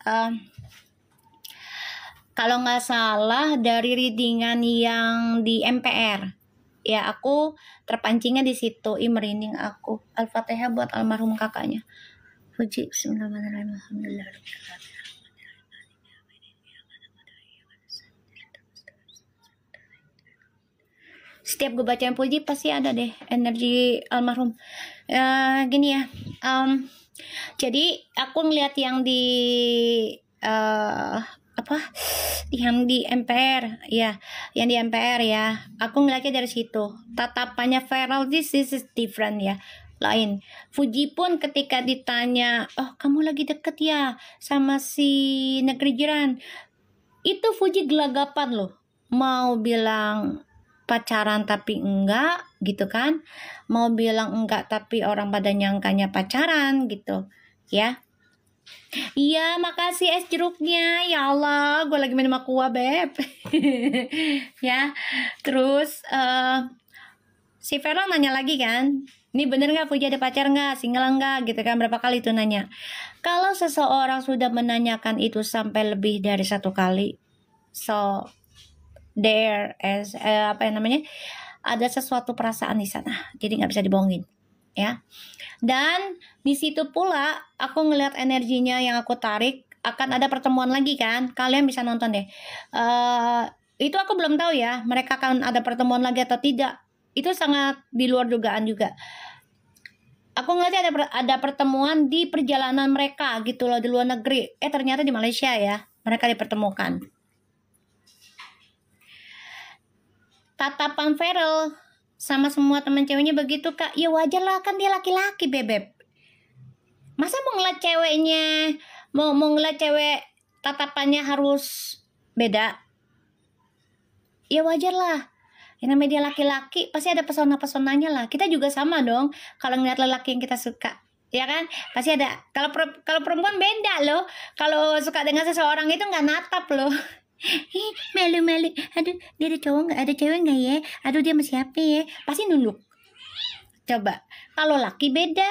kalau nggak salah dari readingan yang di MPR ya, aku terpancingnya di situ. Merinding aku. Al-Fatihah buat almarhum kakaknya Fuji. Bismillahirrahmanirrahim. Setiap gue bacain Fuji pasti ada deh energi almarhum. Gini ya, jadi aku ngeliat yang di apa, yang di MPR ya, yang di MPR ya, aku ngeliatnya dari situ. Tatapannya Feral this is different ya, lain. Fuji pun ketika ditanya, oh kamu lagi deket ya sama si negeri jiran, itu Fuji gelagapan loh, mau bilang pacaran tapi enggak gitu kan, mau bilang enggak tapi orang pada nyangkanya pacaran gitu ya. Iya, makasih es jeruknya. Ya Allah, gue lagi minum aqua, Beb. Ya, terus si Vera nanya lagi kan, ini bener nggak Fuji ada pacar nggak, single nggak, gitu kan, berapa kali tuh nanya. Kalau seseorang sudah menanyakan itu sampai lebih dari 1 kali, so there is apa yang namanya, ada sesuatu perasaan di sana, jadi nggak bisa dibohongin, ya. Dan di situ pula aku ngelihat energinya yang aku tarik, akan ada pertemuan lagi kan, kalian bisa nonton deh. Itu aku belum tahu ya, mereka akan ada pertemuan lagi atau tidak. Itu sangat di luar dugaan juga. Aku ngeliatnya ada pertemuan di perjalanan mereka gitu loh, di luar negeri. Ternyata di Malaysia ya, mereka dipertemukan. Tatapan Feral sama semua teman ceweknya begitu kak, ya wajar lah, kan dia laki-laki Bebek. Masa mau ngeliat ceweknya, mau ngeliat cewek tatapannya harus beda? Ya wajar lah, yang namanya dia laki-laki pasti ada pesona-pesonanya lah. Kita juga sama dong kalau ngeliat lelaki yang kita suka, ya kan? Pasti ada. Kalau perempuan beda loh, kalau suka dengan seseorang itu nggak natap loh. Malu-malu, aduh dia ada cowok nggak, ada cewek nggak ya, aduh dia sama siapa ya, pasti nunduk. Coba kalau laki beda,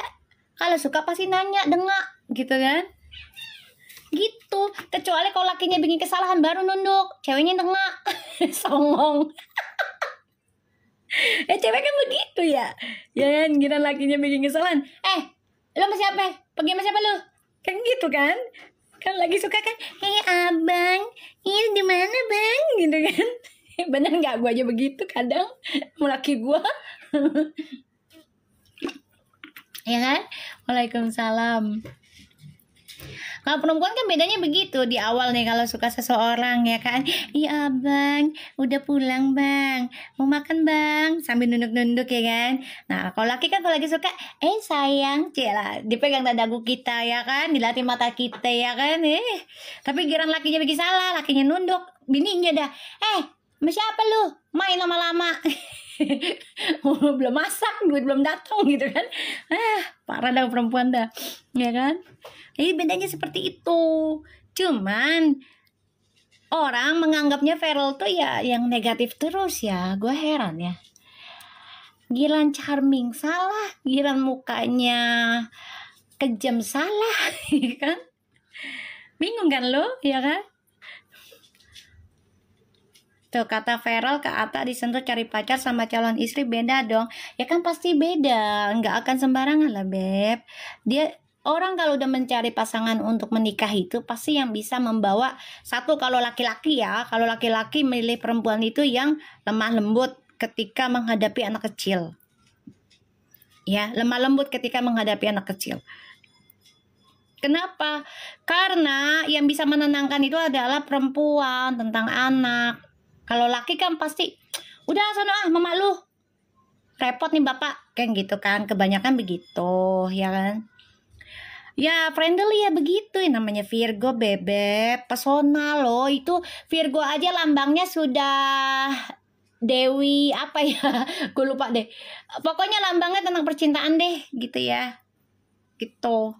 kalau suka pasti nanya, dengak gitu kan, gitu. Kecuali kalau lakinya bikin kesalahan baru nunduk, ceweknya dengak. Songong. Cewek kan begitu ya, ya kan, gila lakinya bikin kesalahan, lo sama siapa, pergi sama siapa lo, kan gitu kan. Kan lagi suka kan, abang, ini di mana bang, gitu kan. Bener nggak, gue aja begitu kadang laki gue. Ya kan. Waalaikumsalam. Kalau perempuan kan bedanya begitu di awal nih, kalau suka seseorang ya kan, iya abang udah pulang bang, mau makan bang, sambil nunduk-nunduk ya kan. Nah kalau laki kan kalau lagi suka, sayang, cila dipegang dadaku kita ya kan, dilatih mata kita ya kan, tapi giran lakinya bikin salah, lakinya nunduk, bininya dah, sama siapa lu main lama-lama. Belum masak, duit belum datang gitu kan. Parah dah perempuan dah, ya kan. Jadi bedanya seperti itu. Cuman orang menganggapnya Feral tuh ya yang negatif terus ya. Gue heran ya. Giran charming salah, giran mukanya kejam salah, ya kan? Bingung kan lo, ya kan? Tuh kata Feral, ke Atta disentuh cari pacar sama calon istri beda dong. Ya kan pasti beda, nggak akan sembarangan lah Beb. Orang kalau udah mencari pasangan untuk menikah itu pasti yang bisa membawa, satu kalau laki-laki ya, kalau laki-laki milih perempuan itu yang lemah lembut ketika menghadapi anak kecil. Ya, lemah lembut ketika menghadapi anak kecil. Kenapa? Karena yang bisa menenangkan itu adalah perempuan, tentang anak. Kalau laki kan pasti, udah sono mama lu, repot nih bapak, kan gitu kan, kebanyakan begitu, ya kan. Ya friendly ya begitu, yang namanya Virgo Bebek, pesona loh. Itu Virgo aja lambangnya sudah Dewi apa ya, gue lupa deh. Pokoknya lambangnya tentang percintaan deh gitu ya, gitu.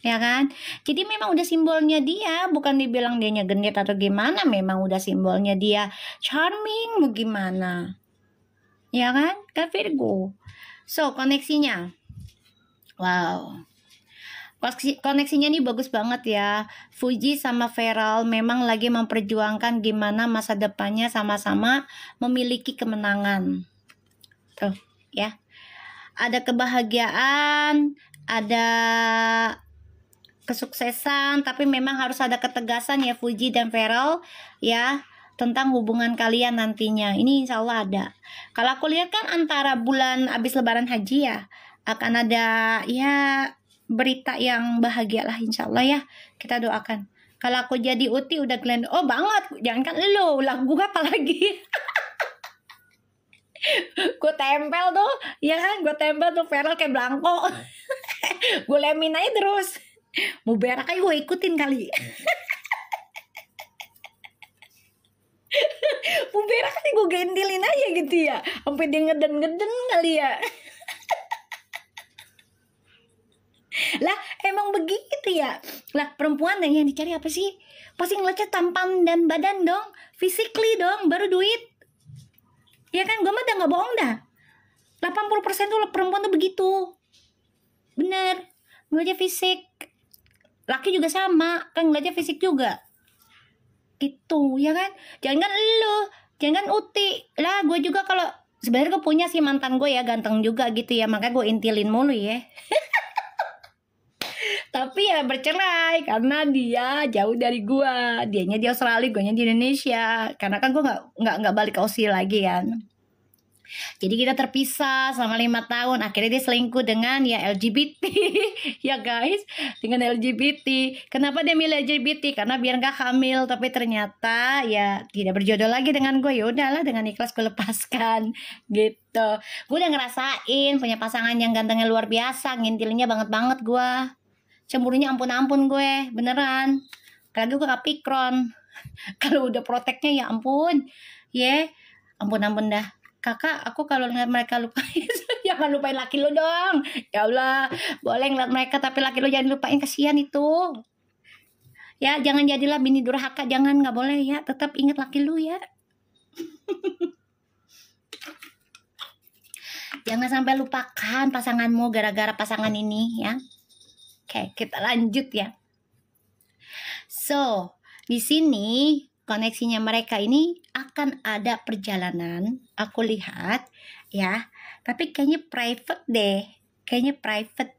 Ya kan, jadi memang udah simbolnya dia, bukan dibilang dianya genit atau gimana, memang udah simbolnya dia charming mau gimana, ya kan, Virgo. So koneksinya, wow, koneksinya nih bagus banget ya. Fuji sama Feral memang lagi memperjuangkan gimana masa depannya sama-sama memiliki kemenangan. Tuh ya, ada kebahagiaan, ada kesuksesan, tapi memang harus ada ketegasan ya Fuji dan Feral ya. tentang hubungan kalian nantinya. Ini insya Allah ada. Kalau aku lihat kan antara bulan habis lebaran haji ya, akan ada ya berita yang bahagia lah insya Allah ya. Kita doakan. Kalau aku jadi Uti udah kalian, oh banget, jangan kan lo, lagu apa lagi? Gue tempel tuh, ya kan, gue tempel tuh Feral kayak belangko. Gue lemin aja terus. Mau berak aja gue ikutin kali. Mau berak aja gue gendilin aja gitu ya, sampai dia ngeden-ngeden kali ya. Lah emang begitu ya. Lah perempuan yang dicari apa sih? Pasti ngeliatnya tampan dan badan dong, physically dong, baru duit. Ya kan, gue mah udah gak bohong dah. 80% tuh perempuan tuh begitu. Bener, ngeliatnya fisik. Laki juga sama, kan ngeliatnya fisik juga. Gitu, ya kan? Jangan kan lu, jangan kan Uti. Lah gue juga kalau sebenarnya gue punya sih mantan gue ya, ganteng juga gitu ya, makanya gue intilin mulu ya. Tapi ya bercerai karena dia jauh dari gua. Dianya di Australia, guanya di Indonesia. Karena kan gua nggak balik ke Aussie lagi kan. Jadi kita terpisah selama 5 tahun. Akhirnya dia selingkuh dengan ya LGBT. Ya guys, dengan LGBT. Kenapa dia milih LGBT? Karena biar nggak hamil. Tapi ternyata ya tidak berjodoh lagi dengan gue. Ya udahlah, dengan ikhlas gue lepaskan gitu. Gue udah ngerasain punya pasangan yang gantengnya luar biasa, ngintilinnya banget gue. Cemburunya ampun-ampun gue, beneran. Apalagi gue Capricorn. Kalau udah proteknya ya ampun. Ya, ampun-ampun dah. Kakak, aku kalau ngeliat mereka lupain, jangan lupain laki lu dong. Ya Allah, boleh ngeliat mereka tapi laki lu jangan lupain, kasihan itu. Ya, jangan jadilah bini durhaka, jangan, nggak boleh ya. Tetap ingat laki lu ya. Jangan sampai lupakan pasanganmu gara-gara pasangan ini ya. Oke, kita lanjut ya. So, di sini koneksinya mereka ini akan ada perjalanan, aku lihat ya. Tapi kayaknya private deh. Kayaknya private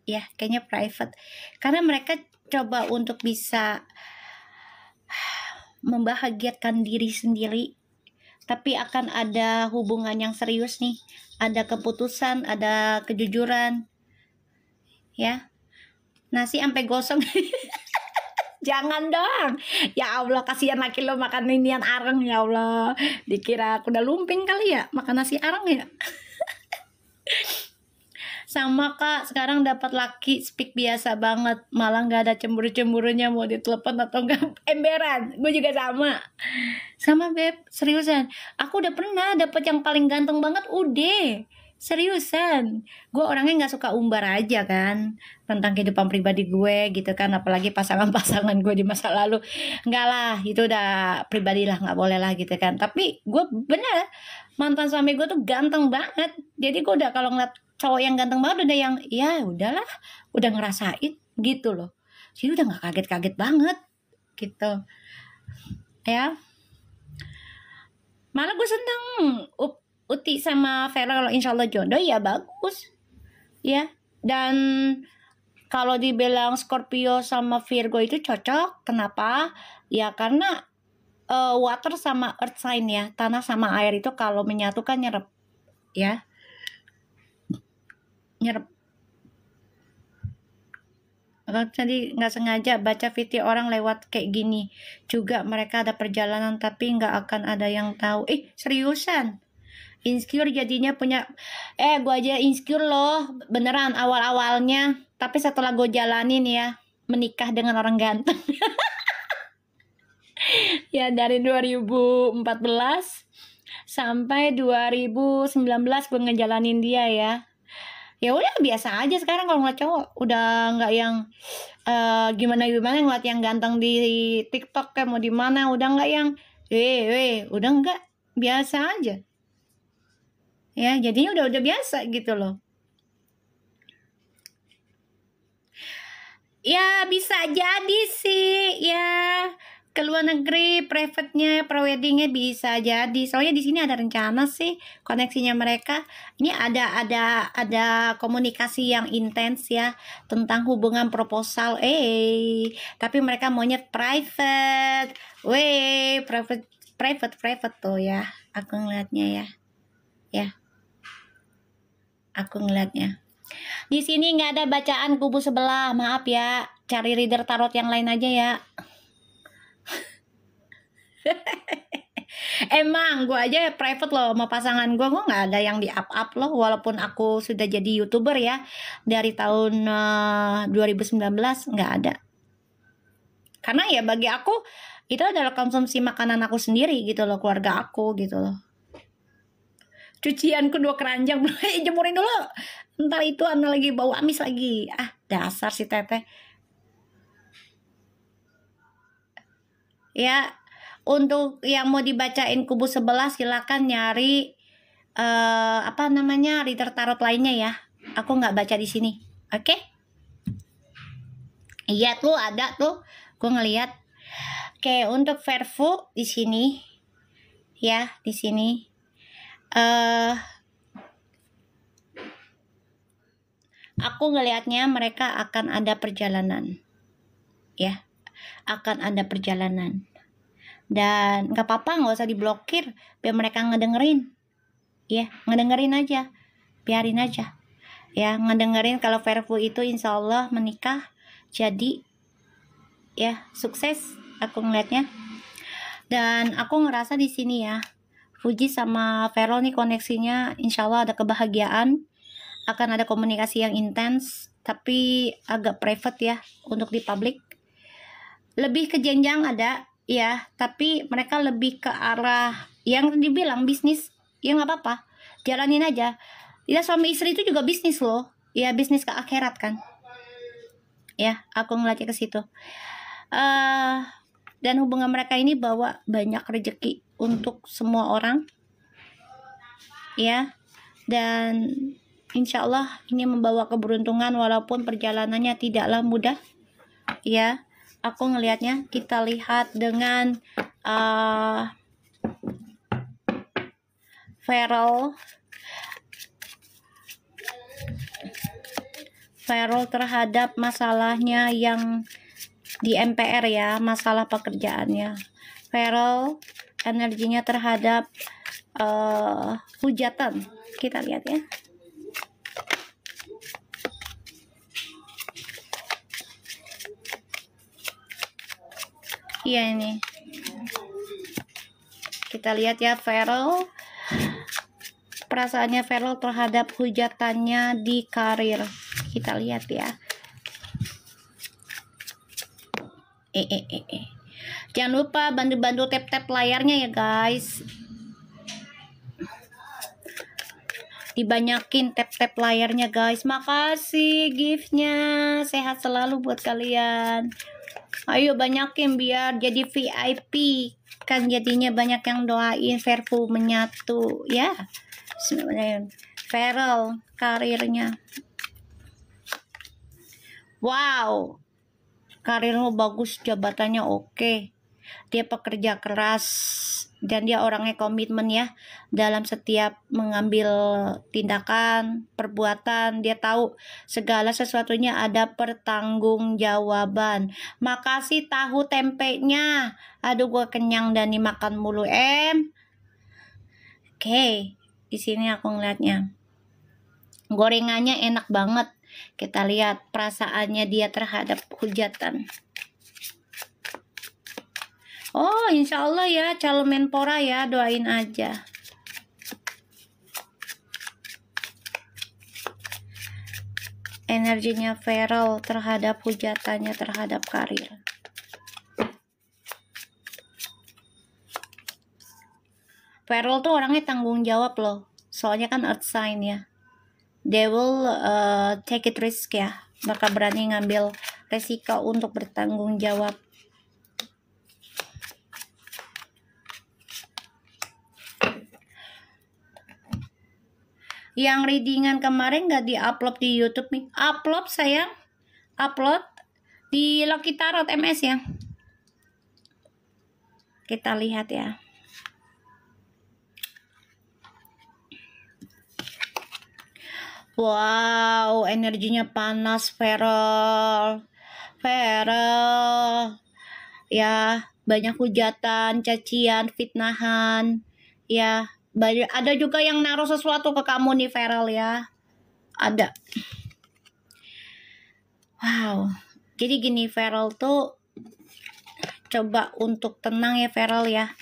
ya, kayaknya private. Karena mereka coba untuk bisa membahagiakan diri sendiri. Tapi akan ada hubungan yang serius nih. Ada keputusan, ada kejujuran. Ya. Nasi sampai gosong. Jangan dong. Ya Allah, kasihan laki lo makan inian areng, ya Allah. Dikira aku udah lumping kali ya makan nasi areng ya. Sama Kak, sekarang dapat laki speak biasa banget, malah nggak ada cemburu-cemburunya mau ditelepon atau enggak emberan. Gue juga sama Beb, seriusan. Aku udah pernah dapet yang paling ganteng banget, udah. Seriusan, gue orangnya nggak suka umbar aja kan tentang kehidupan pribadi gue gitu kan, apalagi pasangan-pasangan gue di masa lalu. Enggak lah, itu udah pribadi lah, nggak boleh lah gitu kan. Tapi gue bener, mantan suami gue tuh ganteng banget. Jadi gue udah kalau ngeliat cowok yang ganteng banget udah yang ya udahlah, udah ngerasain gitu loh. Jadi udah nggak kaget-kaget banget gitu ya. Malah gue seneng Uti sama Vera kalau insya Allah jodoh ya bagus ya. Dan kalau dibilang Scorpio sama Virgo itu cocok, kenapa? Ya karena water sama earth sign ya, tanah sama air itu kalau menyatu kan nyerap ya, nyerap. Tadi nggak sengaja baca VT orang lewat kayak gini juga, mereka ada perjalanan tapi nggak akan ada yang tahu. Seriusan, insecure jadinya punya. Gue aja insecure loh beneran awal-awalnya, tapi setelah gue jalanin ya, menikah dengan orang ganteng. Ya dari 2014 sampai 2019 gue ngejalanin dia ya. Ya udah biasa aja sekarang kalau ngeliat cowok, udah nggak yang gimana ngeliat yang ganteng di TikTok kayak mau di mana, udah nggak yang udah nggak, biasa aja ya, jadinya udah biasa gitu loh ya. Bisa jadi sih ya, ke luar negeri private-nya, pre-weddingnya bisa jadi. Soalnya di sini ada rencana sih koneksinya mereka. Ini ada komunikasi yang intens ya tentang hubungan proposal. Tapi mereka maunya private. Private private tuh ya. Aku ngeliatnya ya. Ya. Aku ngeliatnya. Di sini nggak ada bacaan kubu sebelah, maaf ya. Cari reader tarot yang lain aja ya. Emang gue aja private loh sama pasangan gue nggak ada yang di up loh, walaupun aku sudah jadi YouTuber ya dari tahun 2019, nggak ada. Karena ya bagi aku itu adalah konsumsi makanan aku sendiri gitu loh, keluarga aku gitu loh. Cucianku 2 keranjang, jemurin dulu. Ntar itu Ana lagi bau amis lagi. Ah, dasar si teteh. Ya, untuk yang mau dibacain kubu sebelah silakan nyari apa namanya reader tarot lainnya ya. Aku nggak baca di sini. Oke? Iya tuh ada tuh. Gue ngeliat. Oke, untuk Vervu di sini ya, di sini aku ngelihatnya mereka akan ada perjalanan. Ya. Akan ada perjalanan. Dan nggak apa-apa, nggak usah diblokir biar mereka ngedengerin. Ya, ngedengerin aja. Biarin aja. Ya, ngedengerin kalau Vervu itu insya Allah menikah. Jadi ya sukses aku ngeliatnya. Dan aku ngerasa di sini ya, Fuji sama Vero nih koneksinya insya Allah ada kebahagiaan. Akan ada komunikasi yang intens, tapi agak private ya untuk di publik. Lebih ke jenjang ada ya, tapi mereka lebih ke arah yang dibilang bisnis. Ya nggak apa-apa, jalanin aja. Ya suami istri itu juga bisnis loh. Ya bisnis ke akhirat kan. Ya, aku ngeliatnya ke situ. Dan hubungan mereka ini bawa banyak rezeki untuk semua orang. Ya. Dan insya Allah ini membawa keberuntungan walaupun perjalanannya tidaklah mudah. Ya. Aku ngelihatnya, kita lihat dengan Feral terhadap masalahnya yang di MPR ya, masalah pekerjaannya. Feral energinya terhadap hujatan. Kita lihat ya. Iya ini. Kita lihat ya Feral. Perasaannya Feral terhadap hujatannya di karir. Kita lihat ya. Jangan lupa bantu-bantu tap-tap layarnya ya guys. Dibanyakin tap-tap layarnya guys. Makasih giftnya. Sehat selalu buat kalian. Ayo banyakin biar jadi VIP. Kan jadinya banyak yang doain Vervu menyatu ya. Sebenarnya Feral karirnya. Wow. Karirmu bagus, jabatannya oke. Dia pekerja keras dan dia orangnya komitmen ya dalam setiap mengambil tindakan, perbuatan. Dia tahu segala sesuatunya ada pertanggungjawaban. Makasih tahu tempenya. Aduh gue kenyang dan dimakan mulu Oke, di sini aku ngeliatnya. Gorengannya enak banget. Kita lihat perasaannya dia terhadap hujatan. Oh, insya Allah ya, calon menpora ya, doain aja. Energinya Feral terhadap hujatannya terhadap karir. Feral tuh orangnya tanggung jawab loh. Soalnya kan earth sign ya. They will take it risk ya. Mereka berani ngambil resiko untuk bertanggung jawab. Yang readingan kemarin nggak di-upload di YouTube nih. Upload sayang. Upload di Lucky Tarot MS ya. Kita lihat ya. Wow, energinya panas Feral. Ya, banyak hujatan, cacian, fitnahan, ya. Ada juga yang naruh sesuatu ke kamu nih Feral ya. Ada. Wow. Jadi gini Feral tuh coba untuk tenang ya Feral ya.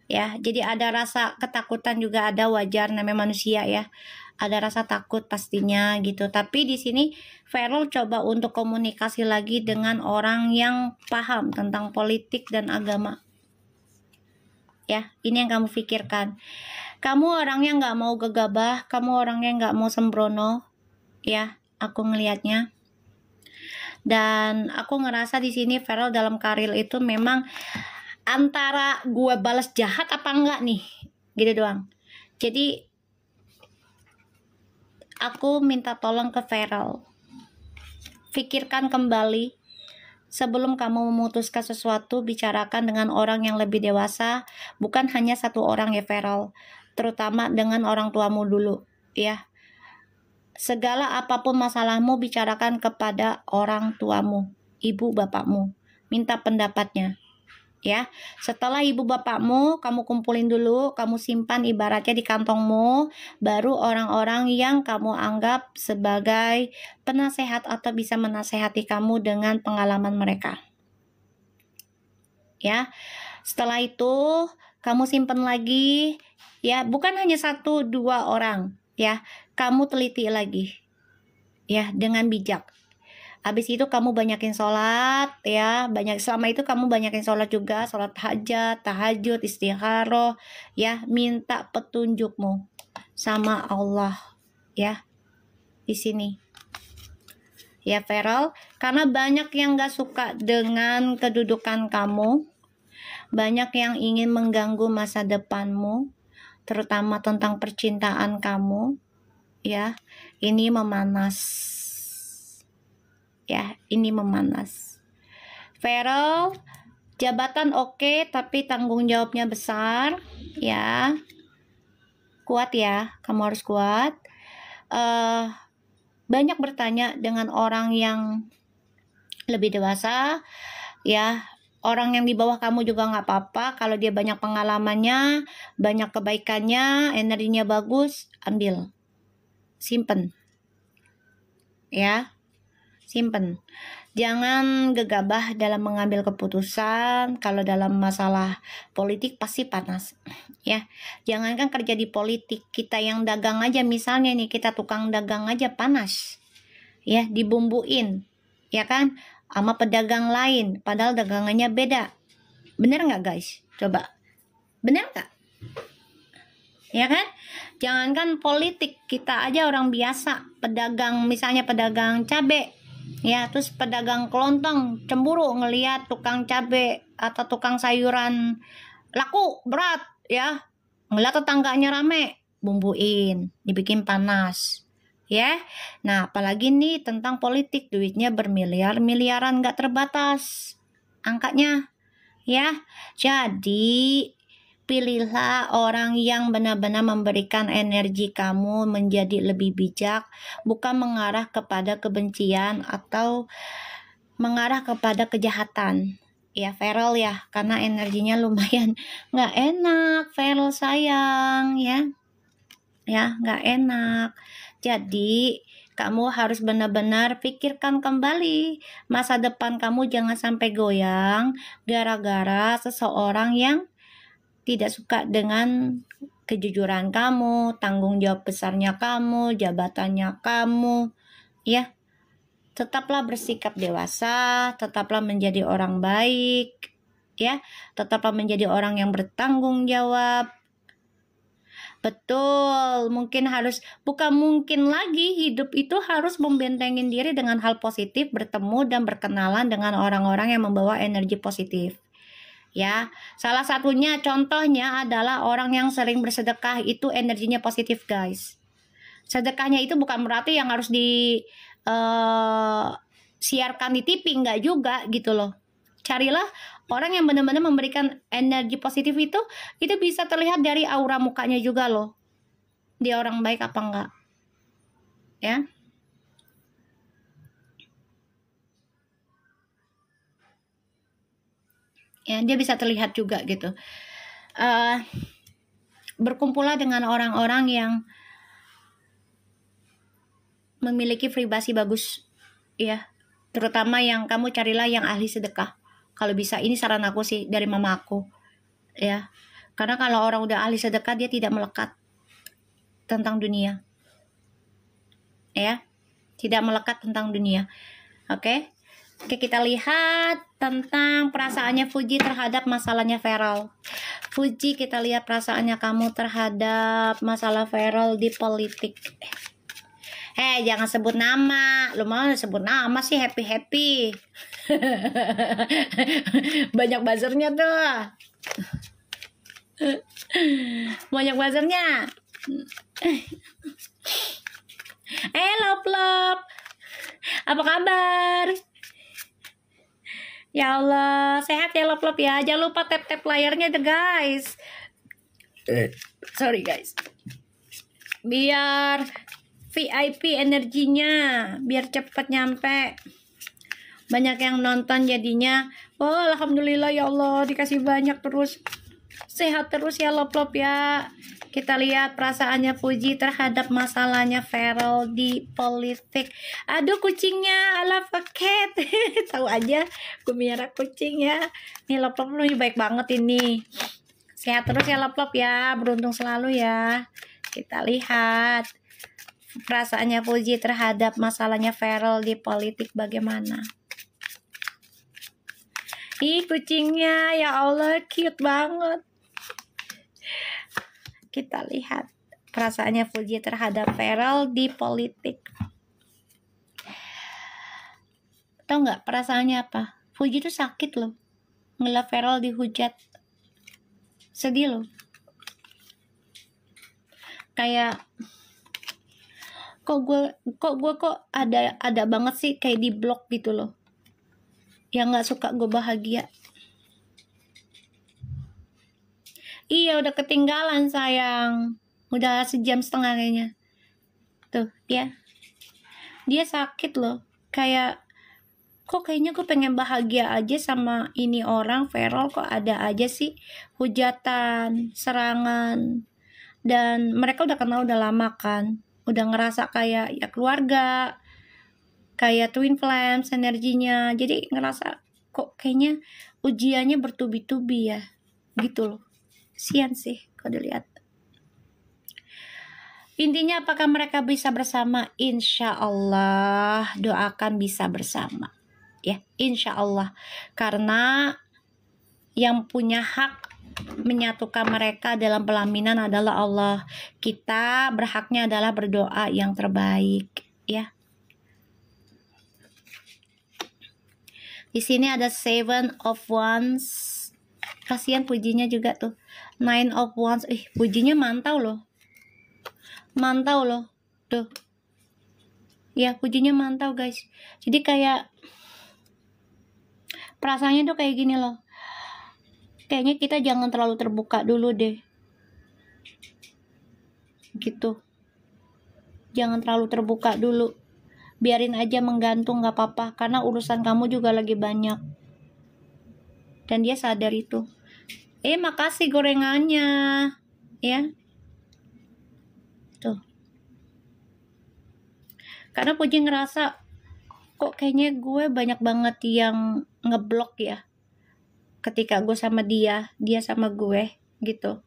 Ya, jadi ada rasa ketakutan juga ada, wajar namanya manusia ya. Ada rasa takut pastinya gitu. Tapi di sini Feral coba untuk komunikasi lagi dengan orang yang paham tentang politik dan agama. Ya, ini yang kamu pikirkan. Kamu orangnya nggak mau gegabah, kamu orangnya nggak mau sembrono, ya. Aku ngelihatnya. Dan aku ngerasa di sini Feral dalam karir itu memang antara gue balas jahat apa enggak nih, gitu doang. Jadi aku minta tolong ke Feral, pikirkan kembali sebelum kamu memutuskan sesuatu. Bicarakan dengan orang yang lebih dewasa, bukan hanya satu orang ya Feral, terutama dengan orang tuamu dulu ya. Segala apapun masalahmu bicarakan kepada orang tuamu, ibu bapakmu, minta pendapatnya. Ya, setelah ibu bapakmu kamu kumpulin dulu, kamu simpan ibaratnya di kantongmu, baru orang-orang yang kamu anggap sebagai penasehat atau bisa menasehati kamu dengan pengalaman mereka. Ya, setelah itu kamu simpan lagi, ya, bukan hanya 1-2 orang, ya, kamu teliti lagi, ya, dengan bijak. Habis itu kamu banyakin sholat ya, selama itu kamu banyakin sholat juga, sholat hajat, tahajud, istikharah ya, minta petunjukmu sama Allah ya di sini ya Feral, karena banyak yang gak suka dengan kedudukan kamu, banyak yang ingin mengganggu masa depanmu, terutama tentang percintaan kamu ya. Ini memanas ya, ini memanas. Feral, jabatan oke, tapi tanggung jawabnya besar ya. Kuat ya, kamu harus kuat. Banyak bertanya dengan orang yang lebih dewasa ya. Orang yang di bawah kamu juga nggak apa-apa, kalau dia banyak pengalamannya, banyak kebaikannya, energinya bagus, ambil, simpen ya, simpen. Jangan gegabah dalam mengambil keputusan. Kalau dalam masalah politik pasti panas ya. Jangankan kerja di politik, kita yang dagang aja misalnya nih, kita tukang dagang aja panas ya, dibumbuin ya kan sama pedagang lain, padahal dagangannya beda. Bener nggak guys? Coba, bener nggak? Ya kan? Jangankan politik, kita aja orang biasa, pedagang, misalnya pedagang cabe ya, terus pedagang kelontong cemburu ngelihat tukang cabe atau tukang sayuran laku berat ya, ngeliat tetangganya rame, bumbuin, dibikin panas ya. Nah apalagi nih tentang politik, duitnya bermiliar-miliaran, gak terbatas angkanya ya. Jadi pilihlah orang yang benar-benar memberikan energi kamu menjadi lebih bijak, bukan mengarah kepada kebencian atau mengarah kepada kejahatan ya Feral ya, karena energinya lumayan nggak enak Feral sayang ya, nggak enak. Jadi kamu harus benar-benar pikirkan kembali masa depan kamu, jangan sampai goyang gara-gara seseorang yang tidak suka dengan kejujuran kamu, tanggung jawab besarnya kamu, jabatannya kamu ya. Tetaplah bersikap dewasa, tetaplah menjadi orang baik ya, tetaplah menjadi orang yang bertanggung jawab. Betul, bukan mungkin lagi, hidup itu harus membentengin diri dengan hal positif, bertemu dan berkenalan dengan orang-orang yang membawa energi positif ya. Salah satunya contohnya adalah orang yang sering bersedekah, itu energinya positif guys. Sedekahnya itu bukan berarti yang harus siarkan di TV, enggak juga gitu loh. Carilah orang yang benar-benar memberikan energi positif, itu bisa terlihat dari aura mukanya juga loh, dia orang baik apa enggak ya. Ya, dia bisa terlihat juga gitu. Berkumpullah dengan orang-orang yang memiliki privasi bagus, ya. Terutama yang kamu carilah yang ahli sedekah. Kalau bisa, ini saran aku sih dari mama aku, ya. Karena kalau orang udah ahli sedekah, dia tidak melekat tentang dunia, ya. Tidak melekat tentang dunia. Oke, kita lihat tentang perasaannya Fuji terhadap masalahnya Feral. Fuji, kita lihat perasaannya kamu terhadap masalah Feral di politik. Jangan sebut nama. Lu mau sebut nama sih happy. Banyak buzzernya tuh. Banyak buzzernya. Lop. Apa kabar? Ya Allah, sehat ya Lop ya. Jangan lupa tap layarnya deh guys. Sorry guys. Biar VIP energinya, biar cepat nyampe. Banyak yang nonton jadinya. Oh, alhamdulillah ya Allah, dikasih banyak terus. Sehat terus ya Lop ya. Kita lihat perasaannya Fuji terhadap masalahnya Feral di politik. Aduh, kucingnya ala paket. Tahu aja gue miara kucing ya. Nih Lop lu baik banget ini. Sehat terus ya Lop ya. Beruntung selalu ya. Kita lihat perasaannya Fuji terhadap masalahnya Feral di politik bagaimana. Ih, kucingnya ya Allah, cute banget. Kita lihat perasaannya Fuji terhadap Feral di politik. Tahu nggak perasaannya apa? Fuji tuh sakit loh ngeliat Feral dihujat. Sedih loh. Kayak kok ada banget sih kayak di blok gitu loh. Yang nggak suka gue bahagia. Iya, udah ketinggalan sayang. Udah sejam setengah kayaknya. Tuh, ya. Dia sakit loh. Kayak, kok kayaknya gue pengen bahagia aja sama ini orang, Feral, kok ada aja sih hujatan, serangan. Dan mereka udah kenal udah lama kan. Udah ngerasa kayak ya keluarga. Kayak twin flames energinya. Jadi ngerasa kok kayaknya ujiannya bertubi-tubi ya. Gitu loh. Sian sih kalau dilihat. Intinya apakah mereka bisa bersama? Insya Allah doakan bisa bersama ya, insya Allah, karena yang punya hak menyatukan mereka dalam pelaminan adalah Allah. Kita berhaknya adalah berdoa yang terbaik ya. Di sini ada 7 of Wands. Kasihan Fujinya juga tuh. 9 of Wands. Fujinya mantau loh. Tuh. Ya, Fujinya mantau guys. Jadi kayak perasaannya tuh kayak gini loh. Kayaknya kita jangan terlalu terbuka dulu deh. Gitu. Jangan terlalu terbuka dulu. Biarin aja menggantung, gak apa-apa. Karena urusan kamu juga lagi banyak. Dan dia sadar itu. Makasih gorengannya. Ya. Tuh. Karena Fuji ngerasa kok kayaknya gue banyak banget yang ngeblok ya. Ketika gue sama dia sama gue gitu.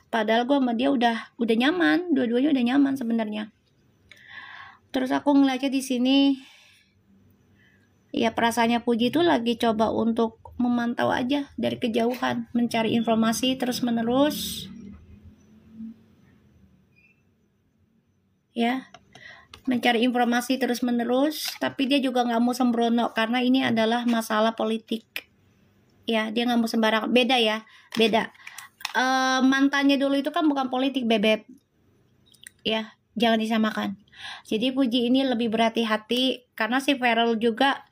Padahal gue sama dia udah nyaman, dua-duanya udah nyaman sebenarnya. Terus aku ngeliatnya di sini ya perasaannya Fuji itu lagi coba untuk memantau aja dari kejauhan, mencari informasi terus-menerus. Ya. Mencari informasi terus-menerus, tapi dia juga nggak mau sembrono karena ini adalah masalah politik. Ya, dia nggak mau sembarangan. Beda ya, beda. Mantannya dulu itu kan bukan politik, bebek. Ya, jangan disamakan. Jadi Fuji ini lebih berhati-hati karena si Feral juga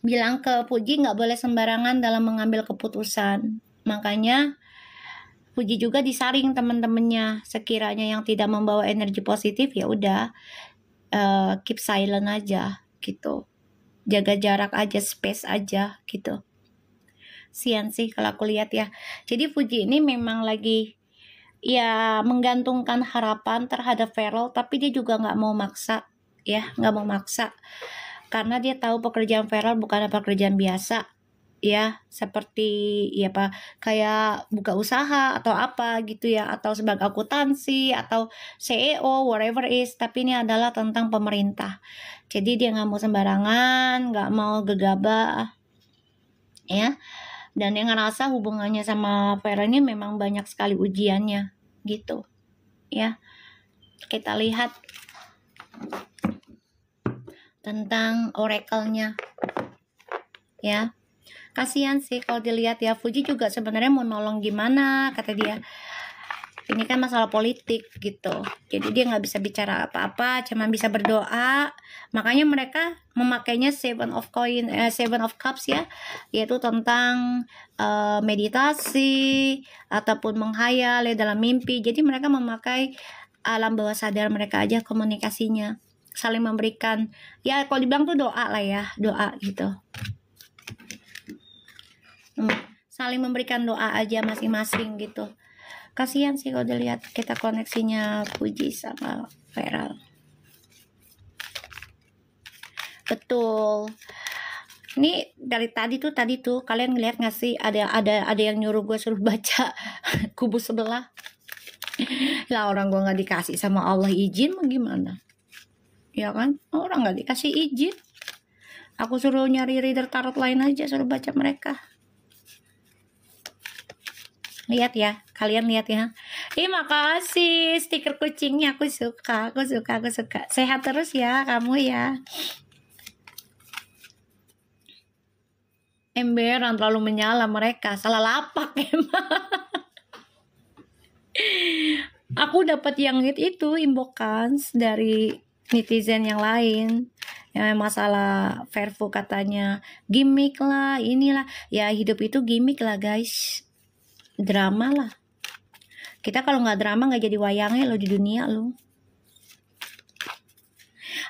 bilang ke Fuji nggak boleh sembarangan dalam mengambil keputusan. Makanya Fuji juga disaring teman-temannya. Sekiranya yang tidak membawa energi positif ya udah keep silent aja gitu. jaga jarak aja, space aja gitu. Sian sih kalau aku lihat ya. Jadi Fuji ini memang lagi ya menggantungkan harapan terhadap Feral, tapi dia juga nggak mau maksa ya, nggak mau maksa karena dia tahu pekerjaan Feral bukan pekerjaan biasa ya, seperti ya apa kayak buka usaha atau apa gitu ya, atau sebagai akuntansi atau CEO whatever is, tapi ini adalah tentang pemerintah. Jadi dia nggak mau sembarangan, nggak mau gegabah ya, dan dia ngerasa hubungannya sama Vera ini memang banyak sekali ujiannya gitu ya. Kita lihat tentang oracle-nya ya. Kasihan sih kalau dilihat ya, Fuji juga sebenarnya mau nolong gimana, kata dia. Ini kan masalah politik gitu. Jadi dia nggak bisa bicara apa-apa, cuma bisa berdoa. Makanya mereka memakainya Seven of Cups ya, yaitu tentang meditasi ataupun menghayal ya dalam mimpi. Jadi mereka memakai alam bawah sadar mereka aja komunikasinya, saling memberikan. Ya kalau dibilang tuh doa lah ya, doa gitu. Saling memberikan doa aja masing-masing gitu. Kasihan sih kalau dilihat kita koneksinya Fuji sama Feral. Betul. Ini dari tadi tuh kalian ngeliat nggak sih ada yang nyuruh gue suruh baca kubu sebelah. Lah orang gue nggak dikasih sama Allah izin mau gimana? Ya kan? Orang nggak dikasih izin. Aku suruh nyari reader tarot lain aja, suruh baca mereka. Lihat ya, kalian lihat ya. Makasih stiker kucingnya, aku suka. Sehat terus ya kamu ya. Emberan terlalu menyala mereka, salah lapak emang. Aku dapat yang itu inbokan dari netizen yang lain. Yang masalah Verfu katanya gimmick lah, inilah. Ya hidup itu gimmick lah guys. Drama lah. Kita kalau nggak drama nggak jadi wayangnya lo di dunia lo.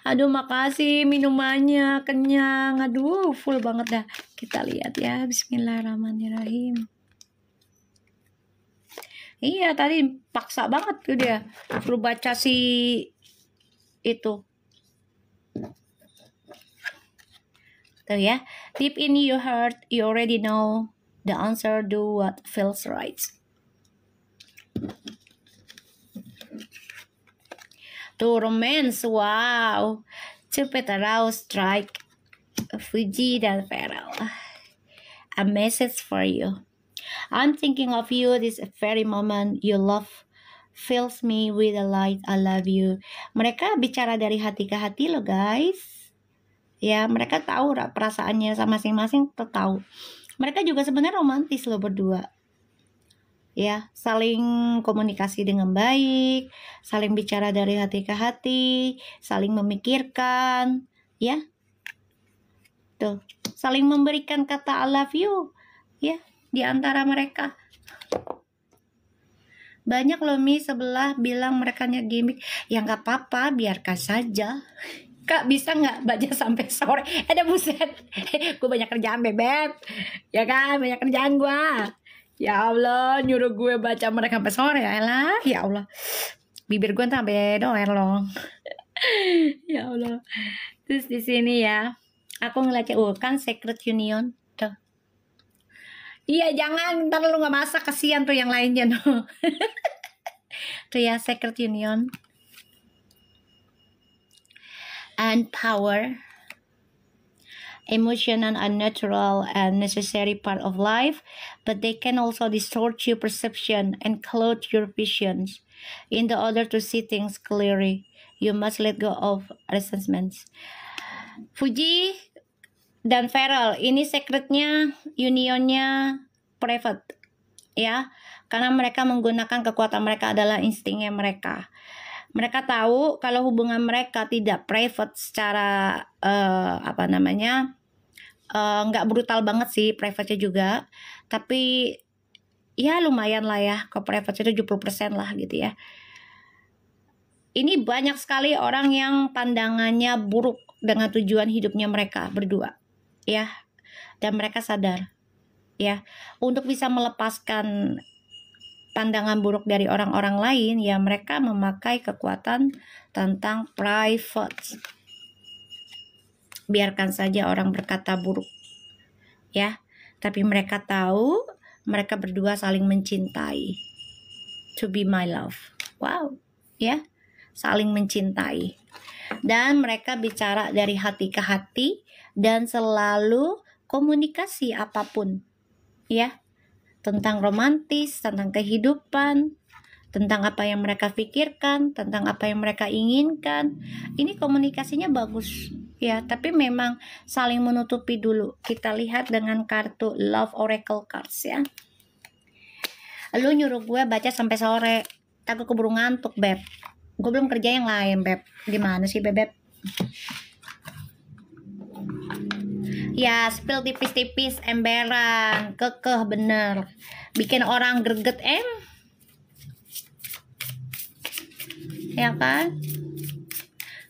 Aduh makasih minumannya kenyang. Aduh full banget dah. Kita lihat ya. Bismillahirrahmanirrahim. Iya tadi paksa banget tuh dia. Suruh baca si itu. Tuh ya. Deep in your heart you already know the answer. Do what feels right. To romance, wow. Jupiter Rose strike Fuji dan Feral. A message for you. I'm thinking of you this very moment. Your love fills me with a light. I love you. Mereka bicara dari hati ke hati loh guys. Ya mereka tahu perasaannya sama masing-masing tahu. Mereka juga sebenarnya romantis loh berdua. Ya, saling komunikasi dengan baik, saling bicara dari hati ke hati, saling memikirkan, ya. Tuh, saling memberikan kata I love you, ya, di antara mereka. Banyak loh sebelah bilang mereka gimmick, ya nggak apa-apa, biarkan saja. Kak bisa nggak baca sampai sore? Ada buset, gue banyak kerjaan bebek, ya kan, banyak kerjaan gue. Ya Allah, nyuruh gue baca mereka sampai sore lah. Ya Allah, bibir gue sampai doer loh. Ya Allah. Terus di sini ya, aku ngeliat kan Secret Union tuh. Iya jangan, ntar lu nggak masak kasihan tuh yang lainnya tuh. Tuh ya Secret Union. And power. Emotional and natural and necessary part of life, but they can also distort your perception and cloud your visions. In order to see things clearly, you must let go of resentments. Fuji dan Feral, ini secretnya, unionnya private, ya, karena mereka menggunakan kekuatan mereka adalah instingnya mereka. Mereka tahu kalau hubungan mereka tidak private secara nggak brutal banget sih private-nya juga, tapi ya lumayan lah ya, ke private-nya 70% lah gitu ya. Ini banyak sekali orang yang pandangannya buruk dengan tujuan hidupnya mereka berdua, ya. Dan mereka sadar, ya, untuk bisa melepaskan pandangan buruk dari orang-orang lain, ya mereka memakai kekuatan tentang private. Biarkan saja orang berkata buruk, ya. Tapi mereka tahu mereka berdua saling mencintai. To be my love. Wow, ya. Saling mencintai. Dan mereka bicara dari hati ke hati dan selalu komunikasi apapun, ya. Tentang romantis, tentang kehidupan, tentang apa yang mereka pikirkan, tentang apa yang mereka inginkan. Ini komunikasinya bagus, ya. Tapi memang saling menutupi dulu. Kita lihat dengan kartu Love Oracle Cards, ya. Lu nyuruh gue baca sampai sore, takut keburu ngantuk, Beb. Gue belum kerja yang lain, Beb. Gimana sih, Beb? Ya, spill tipis-tipis, emberan, kekeh bener. Bikin orang greget, ya kan?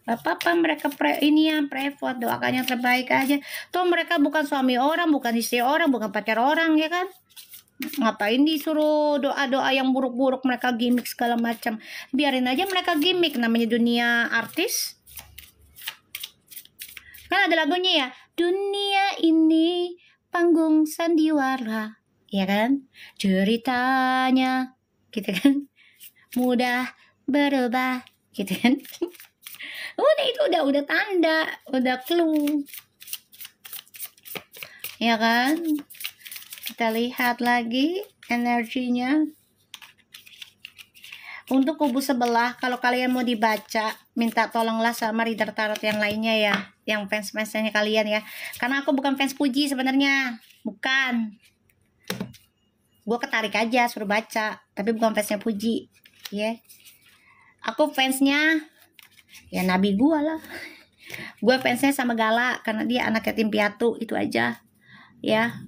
Gak apa-apa, mereka private, doakan yang terbaik aja. Tuh mereka bukan suami orang, bukan istri orang, bukan pacar orang, ya kan? Ngapain disuruh doa-doa yang buruk-buruk, mereka gimmick segala macam. Biarin aja mereka gimmick, namanya dunia artis. Kan ada lagunya ya, dunia ini panggung sandiwara, ya kan? Ceritanya, gitu kan? Mudah berubah, gitu kan? Udah itu udah tanda, udah clue, ya kan? Kita lihat lagi energinya. Untuk kubu sebelah, kalau kalian mau dibaca, minta tolonglah sama reader tarot yang lainnya ya, yang fans-fansnya kalian ya. Karena aku bukan fans Puji sebenarnya, bukan. Gue ketarik aja suruh baca, tapi bukan fansnya Puji, ya. Aku fansnya ya Nabi gue lah. Gue fansnya sama Gala karena dia anak yatim piatu, itu aja, ya.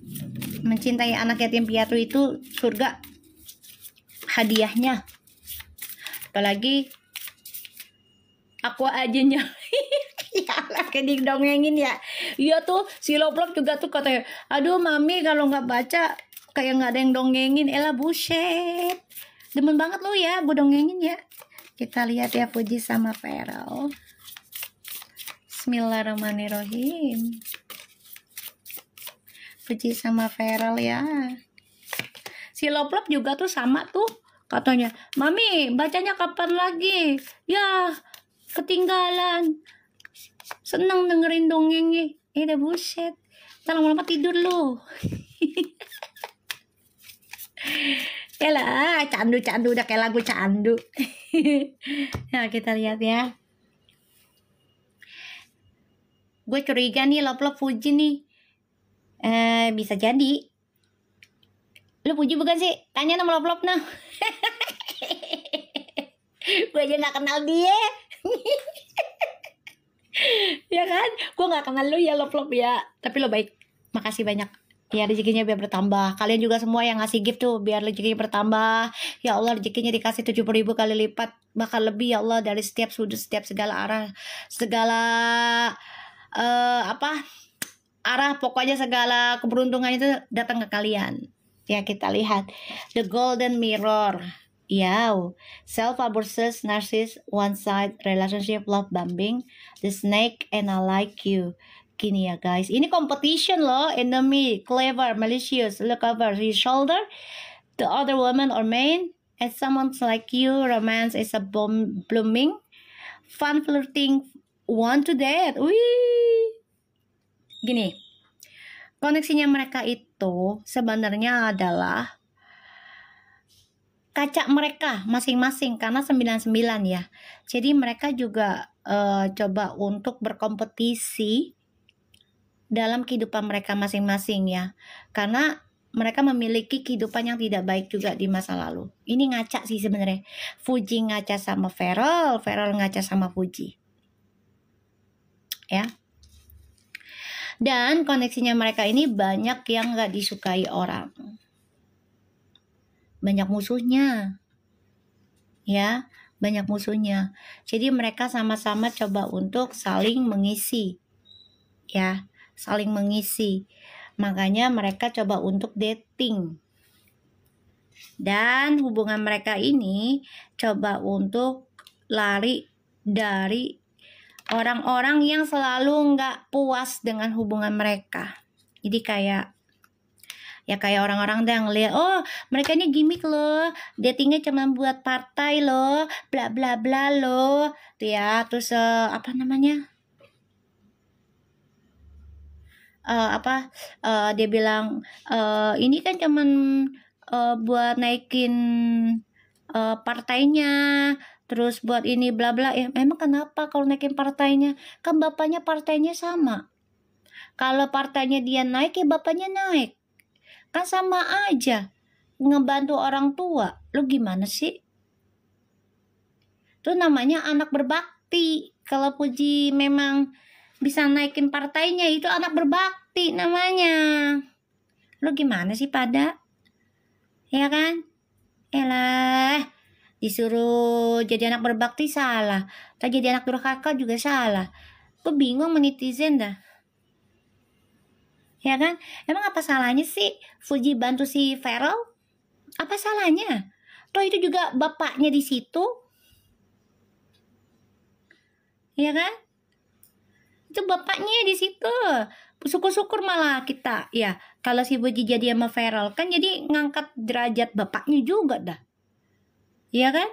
Mencintai anak yatim piatu itu surga hadiahnya. Apalagi aku aja ya lah kayak dongengin ya. Iya tuh si Loplop juga tuh katanya, aduh mami kalau nggak baca kayak nggak ada yang dongengin. Elah buset, demen banget lu ya gue dongengin ya. Kita lihat ya Puji sama Feral. Bismillahirrahmanirrahim. Puji sama Feral ya. Si Loplop juga tuh sama tuh katanya, mami bacanya kapan lagi? Ya ketinggalan. Seneng dengerin dongengnya. Udah buset. Ntar lama-lama tidur lu. Yalah, candu-candu udah kayak lagu candu. Nah, kita lihat ya. Gue curiga nih Loplop Puji nih. Bisa jadi. Lu Puji bukan sih? Tanya nama Loplop nah. Gue aja gak kenal dia. Ya kan? Gue gak kenal lu ya Loplop ya. Tapi lo baik. Makasih banyak. Ya rezekinya biar bertambah. Kalian juga semua yang ngasih gift tuh biar rezekinya bertambah. Ya Allah rezekinya dikasih 70.000 kali lipat. Bahkan lebih ya Allah, dari setiap sudut, setiap segala arah. Segala arah, pokoknya segala keberuntungan itu datang ke kalian. Ya kita lihat The Golden Mirror. Yow, self-abuses, narcissist, one-side relationship, love bombing, the snake, and I like you. Gini ya guys, ini competition loh. Enemy, clever, malicious, look over his shoulder, the other woman or man, and someone like you, romance is a blooming, fun flirting, want to date. Wih, gini, koneksinya mereka itu sebenarnya adalah kaca mereka masing-masing karena 99 ya. Jadi mereka juga coba untuk berkompetisi dalam kehidupan mereka masing-masing ya. Karena mereka memiliki kehidupan yang tidak baik juga di masa lalu. Ini ngaca sih sebenarnya. Puji ngaca sama Feral, Feral ngaca sama Puji. Ya. Dan koneksinya mereka ini banyak yang gak disukai orang. Banyak musuhnya. Ya, banyak musuhnya. Jadi mereka sama-sama coba untuk saling mengisi, ya, saling mengisi. Makanya mereka coba untuk dating. Dan hubungan mereka ini coba untuk lari dari orang-orang yang selalu nggak puas dengan hubungan mereka. Jadi kayak orang-orang yang ngeliat, oh mereka ini gimmick loh, datingnya cuma buat partai loh, bla bla bla loh, tuh ya. Terus apa namanya? Dia bilang ini kan cuman buat naikin partainya, terus buat ini bla bla. Ya emang kenapa kalau naikin partainya? Kan bapaknya partainya sama. Kalau partainya dia naik, ya bapaknya naik. Kan sama aja, ngebantu orang tua. Lu gimana sih? Itu namanya anak berbakti. Kalau Puji memang bisa naikin partainya, itu anak berbakti namanya. Lu gimana sih pada? Ya kan? Elah, disuruh jadi anak berbakti salah, tak jadi anak durhaka juga salah. Gue bingung sama netizen dah. Ya kan? Emang apa salahnya sih Fuji bantu si Feral? Apa salahnya? Toh itu juga bapaknya di situ. Ya kan? Itu bapaknya di situ. Syukur-syukur malah kita, ya. Kalau si Fuji jadi sama Feral, kan jadi ngangkat derajat bapaknya juga dah. Ya kan?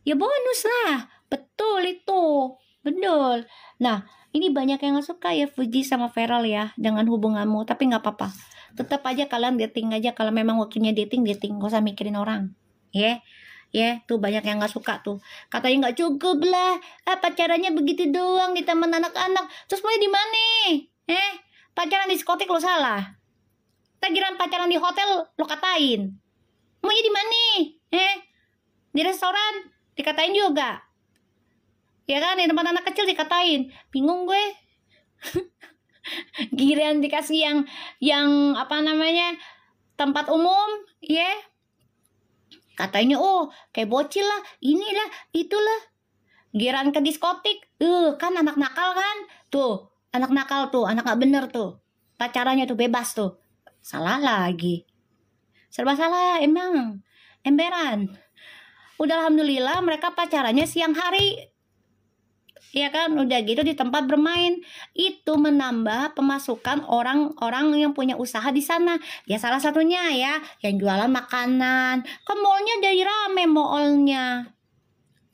Ya bonus lah. Betul itu. Betul. Nah, ini banyak yang gak suka ya Fuji sama Feral ya dengan hubunganmu, tapi nggak apa-apa. Tetap aja kalian dating aja, kalau memang waktunya dating, gak usah mikirin orang. Tuh banyak yang gak suka tuh. Katanya nggak cukup lah. Pacarannya begitu doang di taman anak-anak. Terus mau di mana? Pacaran di diskotik lo salah. Tagiran pacaran di hotel lo katain. Maunya di mana? Di restoran dikatain juga. Ya kan, di tempat anak kecil dikatain. Bingung gue. Giliran dikasih yang apa namanya, tempat umum, ya. Katanya kayak bocil lah, inilah, itulah. Giliran ke diskotik, kan anak nakal kan. Tuh, anak nakal tuh, anak gak bener tuh. Pacarannya tuh bebas tuh. Salah lagi. Serba salah emang. Emberan. Udah alhamdulillah mereka pacarannya siang hari. Ya kan, udah gitu di tempat bermain. Itu menambah pemasukan orang-orang yang punya usaha di sana. Ya salah satunya ya, yang jualan makanan. Kan mallnya jadi rame mallnya.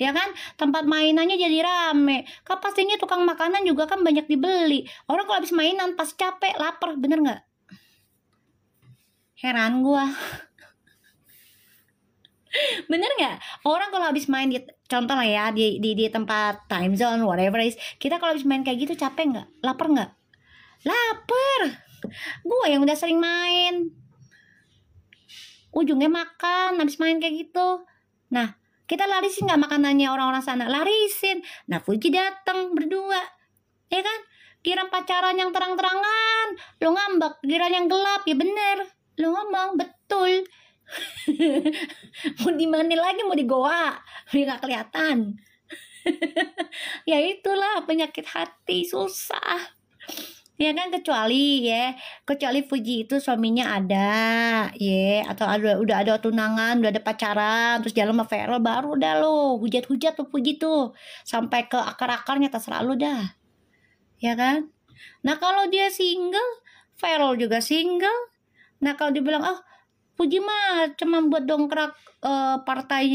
Ya kan, tempat mainannya jadi rame. Kan pastinya tukang makanan juga kan banyak dibeli. Orang kalau habis mainan pas capek, lapar, bener nggak? Heran gua. Bener nggak? Orang kalau habis main di, contoh lah ya, di tempat time zone whatever is, kita kalau habis main kayak gitu capek nggak? Lapar nggak? Lapar. Gue yang udah sering main, ujungnya makan habis main kayak gitu. Nah, kita larisin nggak makanannya orang-orang sana? Larisin. Nah, Fuji datang berdua, ya kan? Kira pacaran yang terang-terangan, lo ngambek. Kira yang gelap, ya bener, lo ngomong betul. Mau di mana lagi, mau di goa, dia nggak kelihatan. Ya itulah penyakit hati, susah. Ya kan, kecuali Fuji itu suaminya ada, atau udah ada tunangan, udah ada pacaran, terus jalan sama Feral, baru dah lo hujat-hujat tuh Fuji tuh sampai ke akar-akarnya, terserah lu dah. Ya kan? Nah kalau dia single, Feral juga single. Nah kalau dibilang Fuji mah cuma buat dongkrak partai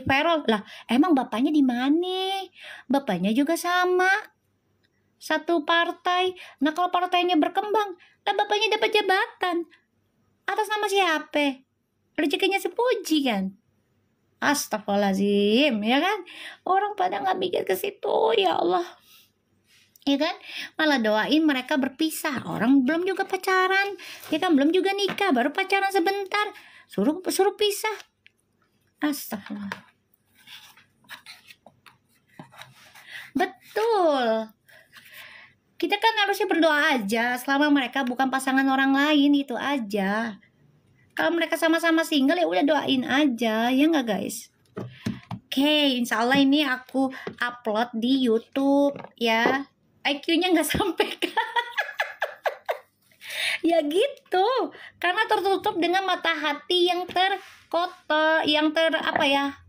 Feral lah, emang bapaknya di mana? Bapaknya juga sama, satu partai. Nah kalau partainya berkembang, lah bapaknya dapat jabatan atas nama siapa? Rezekinya si Fuji kan. Astagfirullahaladzim, ya kan? Orang pada nggak mikir ke situ, ya Allah. Ya kan, malah doain mereka berpisah. Orang belum juga pacaran, ya kan, belum juga nikah, baru pacaran sebentar, suruh pisah. Astagfirullah. Betul, kita kan harusnya berdoa aja selama mereka bukan pasangan orang lain, itu aja. Kalau mereka sama-sama single, ya udah doain aja, ya nggak guys? Oke, insya Allah ini aku upload di YouTube ya. IQ-nya nggak sampai ya gitu, karena tertutup dengan mata hati yang terkotor, yang apa ya,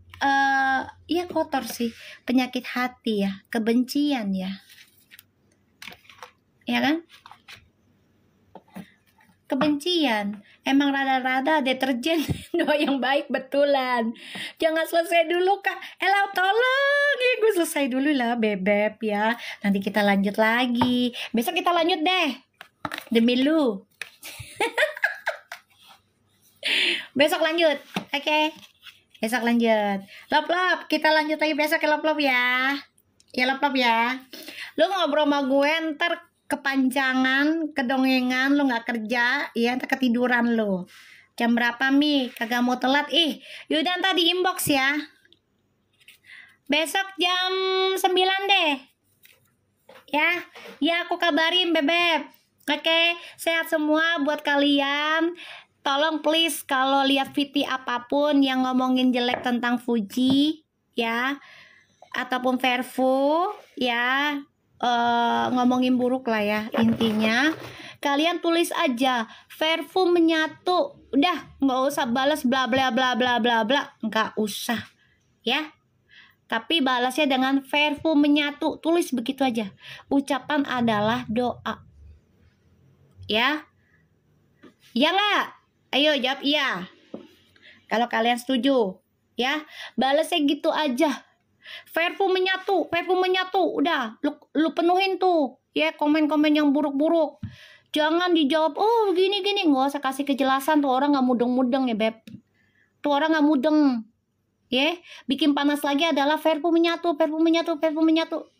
ya kotor sih, penyakit hati ya, kebencian ya kan, kebencian. Emang rada-rada deterjen doa yang baik betulan. Jangan selesai dulu kak. Ella tolong ya, gue selesai dulu lah bebek ya. Nanti kita lanjut lagi. Besok kita lanjut deh. Demi lu. Besok lanjut. Oke. Besok lanjut. Lop, kita lanjut lagi besok ya lop ya. Ya lop ya. Lu ngobrol sama gue ntar kepanjangan, kedongengan, lu nggak kerja, ya ntar ketiduran lu. Jam berapa Mi? Kagak mau telat. Yaudah ntar di inbox ya. Besok jam 9 deh. Ya aku kabarin bebek. Oke, sehat semua buat kalian. Tolong please kalau lihat VT apapun yang ngomongin jelek tentang Fuji ya, ataupun Verfu ya, ngomongin buruk lah ya, intinya kalian tulis aja Verfu menyatu, udah nggak usah balas bla bla bla bla bla bla, nggak usah ya, tapi balasnya dengan Verfu menyatu, tulis begitu aja. Ucapan adalah doa ya nggak? Ayo jawab iya kalau kalian setuju ya, balasnya gitu aja. Verfu menyatu, udah lu penuhin tuh ya komen-komen yang buruk-buruk. Jangan dijawab oh gini nggak usah kasih kejelasan, tuh orang nggak mudeng ya beb, tuh orang nggak mudeng ya. Bikin panas lagi adalah Verfu menyatu,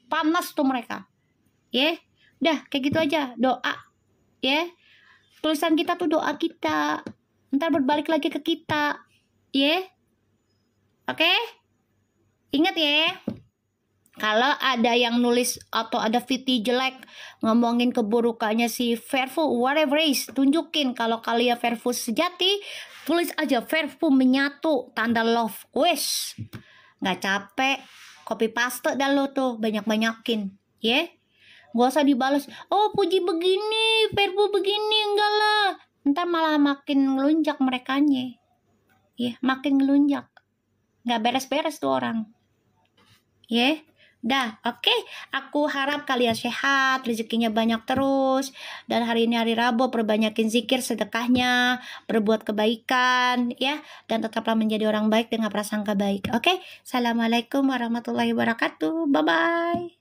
panas tuh mereka ya. Udah kayak gitu aja, doa ya, tulisan kita tuh doa kita ntar berbalik lagi ke kita ya. Oke? Ingat ya, kalau ada yang nulis atau ada VT jelek ngomongin keburukannya si Verfu, whatever is, tunjukin kalau kalian Verfu sejati, tulis aja Verfu menyatu, tanda love, wes, nggak capek, copy paste dah lo tuh, banyakin, ya, gak usah dibalas, oh Puji begini, Verfu begini, enggak lah, ntar malah makin ngelunjak merekanya, ya, makin ngelunjak, nggak beres-beres tuh orang. Ya, dah, oke. Aku harap kalian sehat, rezekinya banyak terus. Dan hari ini hari Rabu, perbanyakin zikir, sedekahnya, berbuat kebaikan, ya. Dan tetaplah menjadi orang baik dengan prasangka baik. Oke, Assalamualaikum warahmatullahi wabarakatuh. Bye-bye.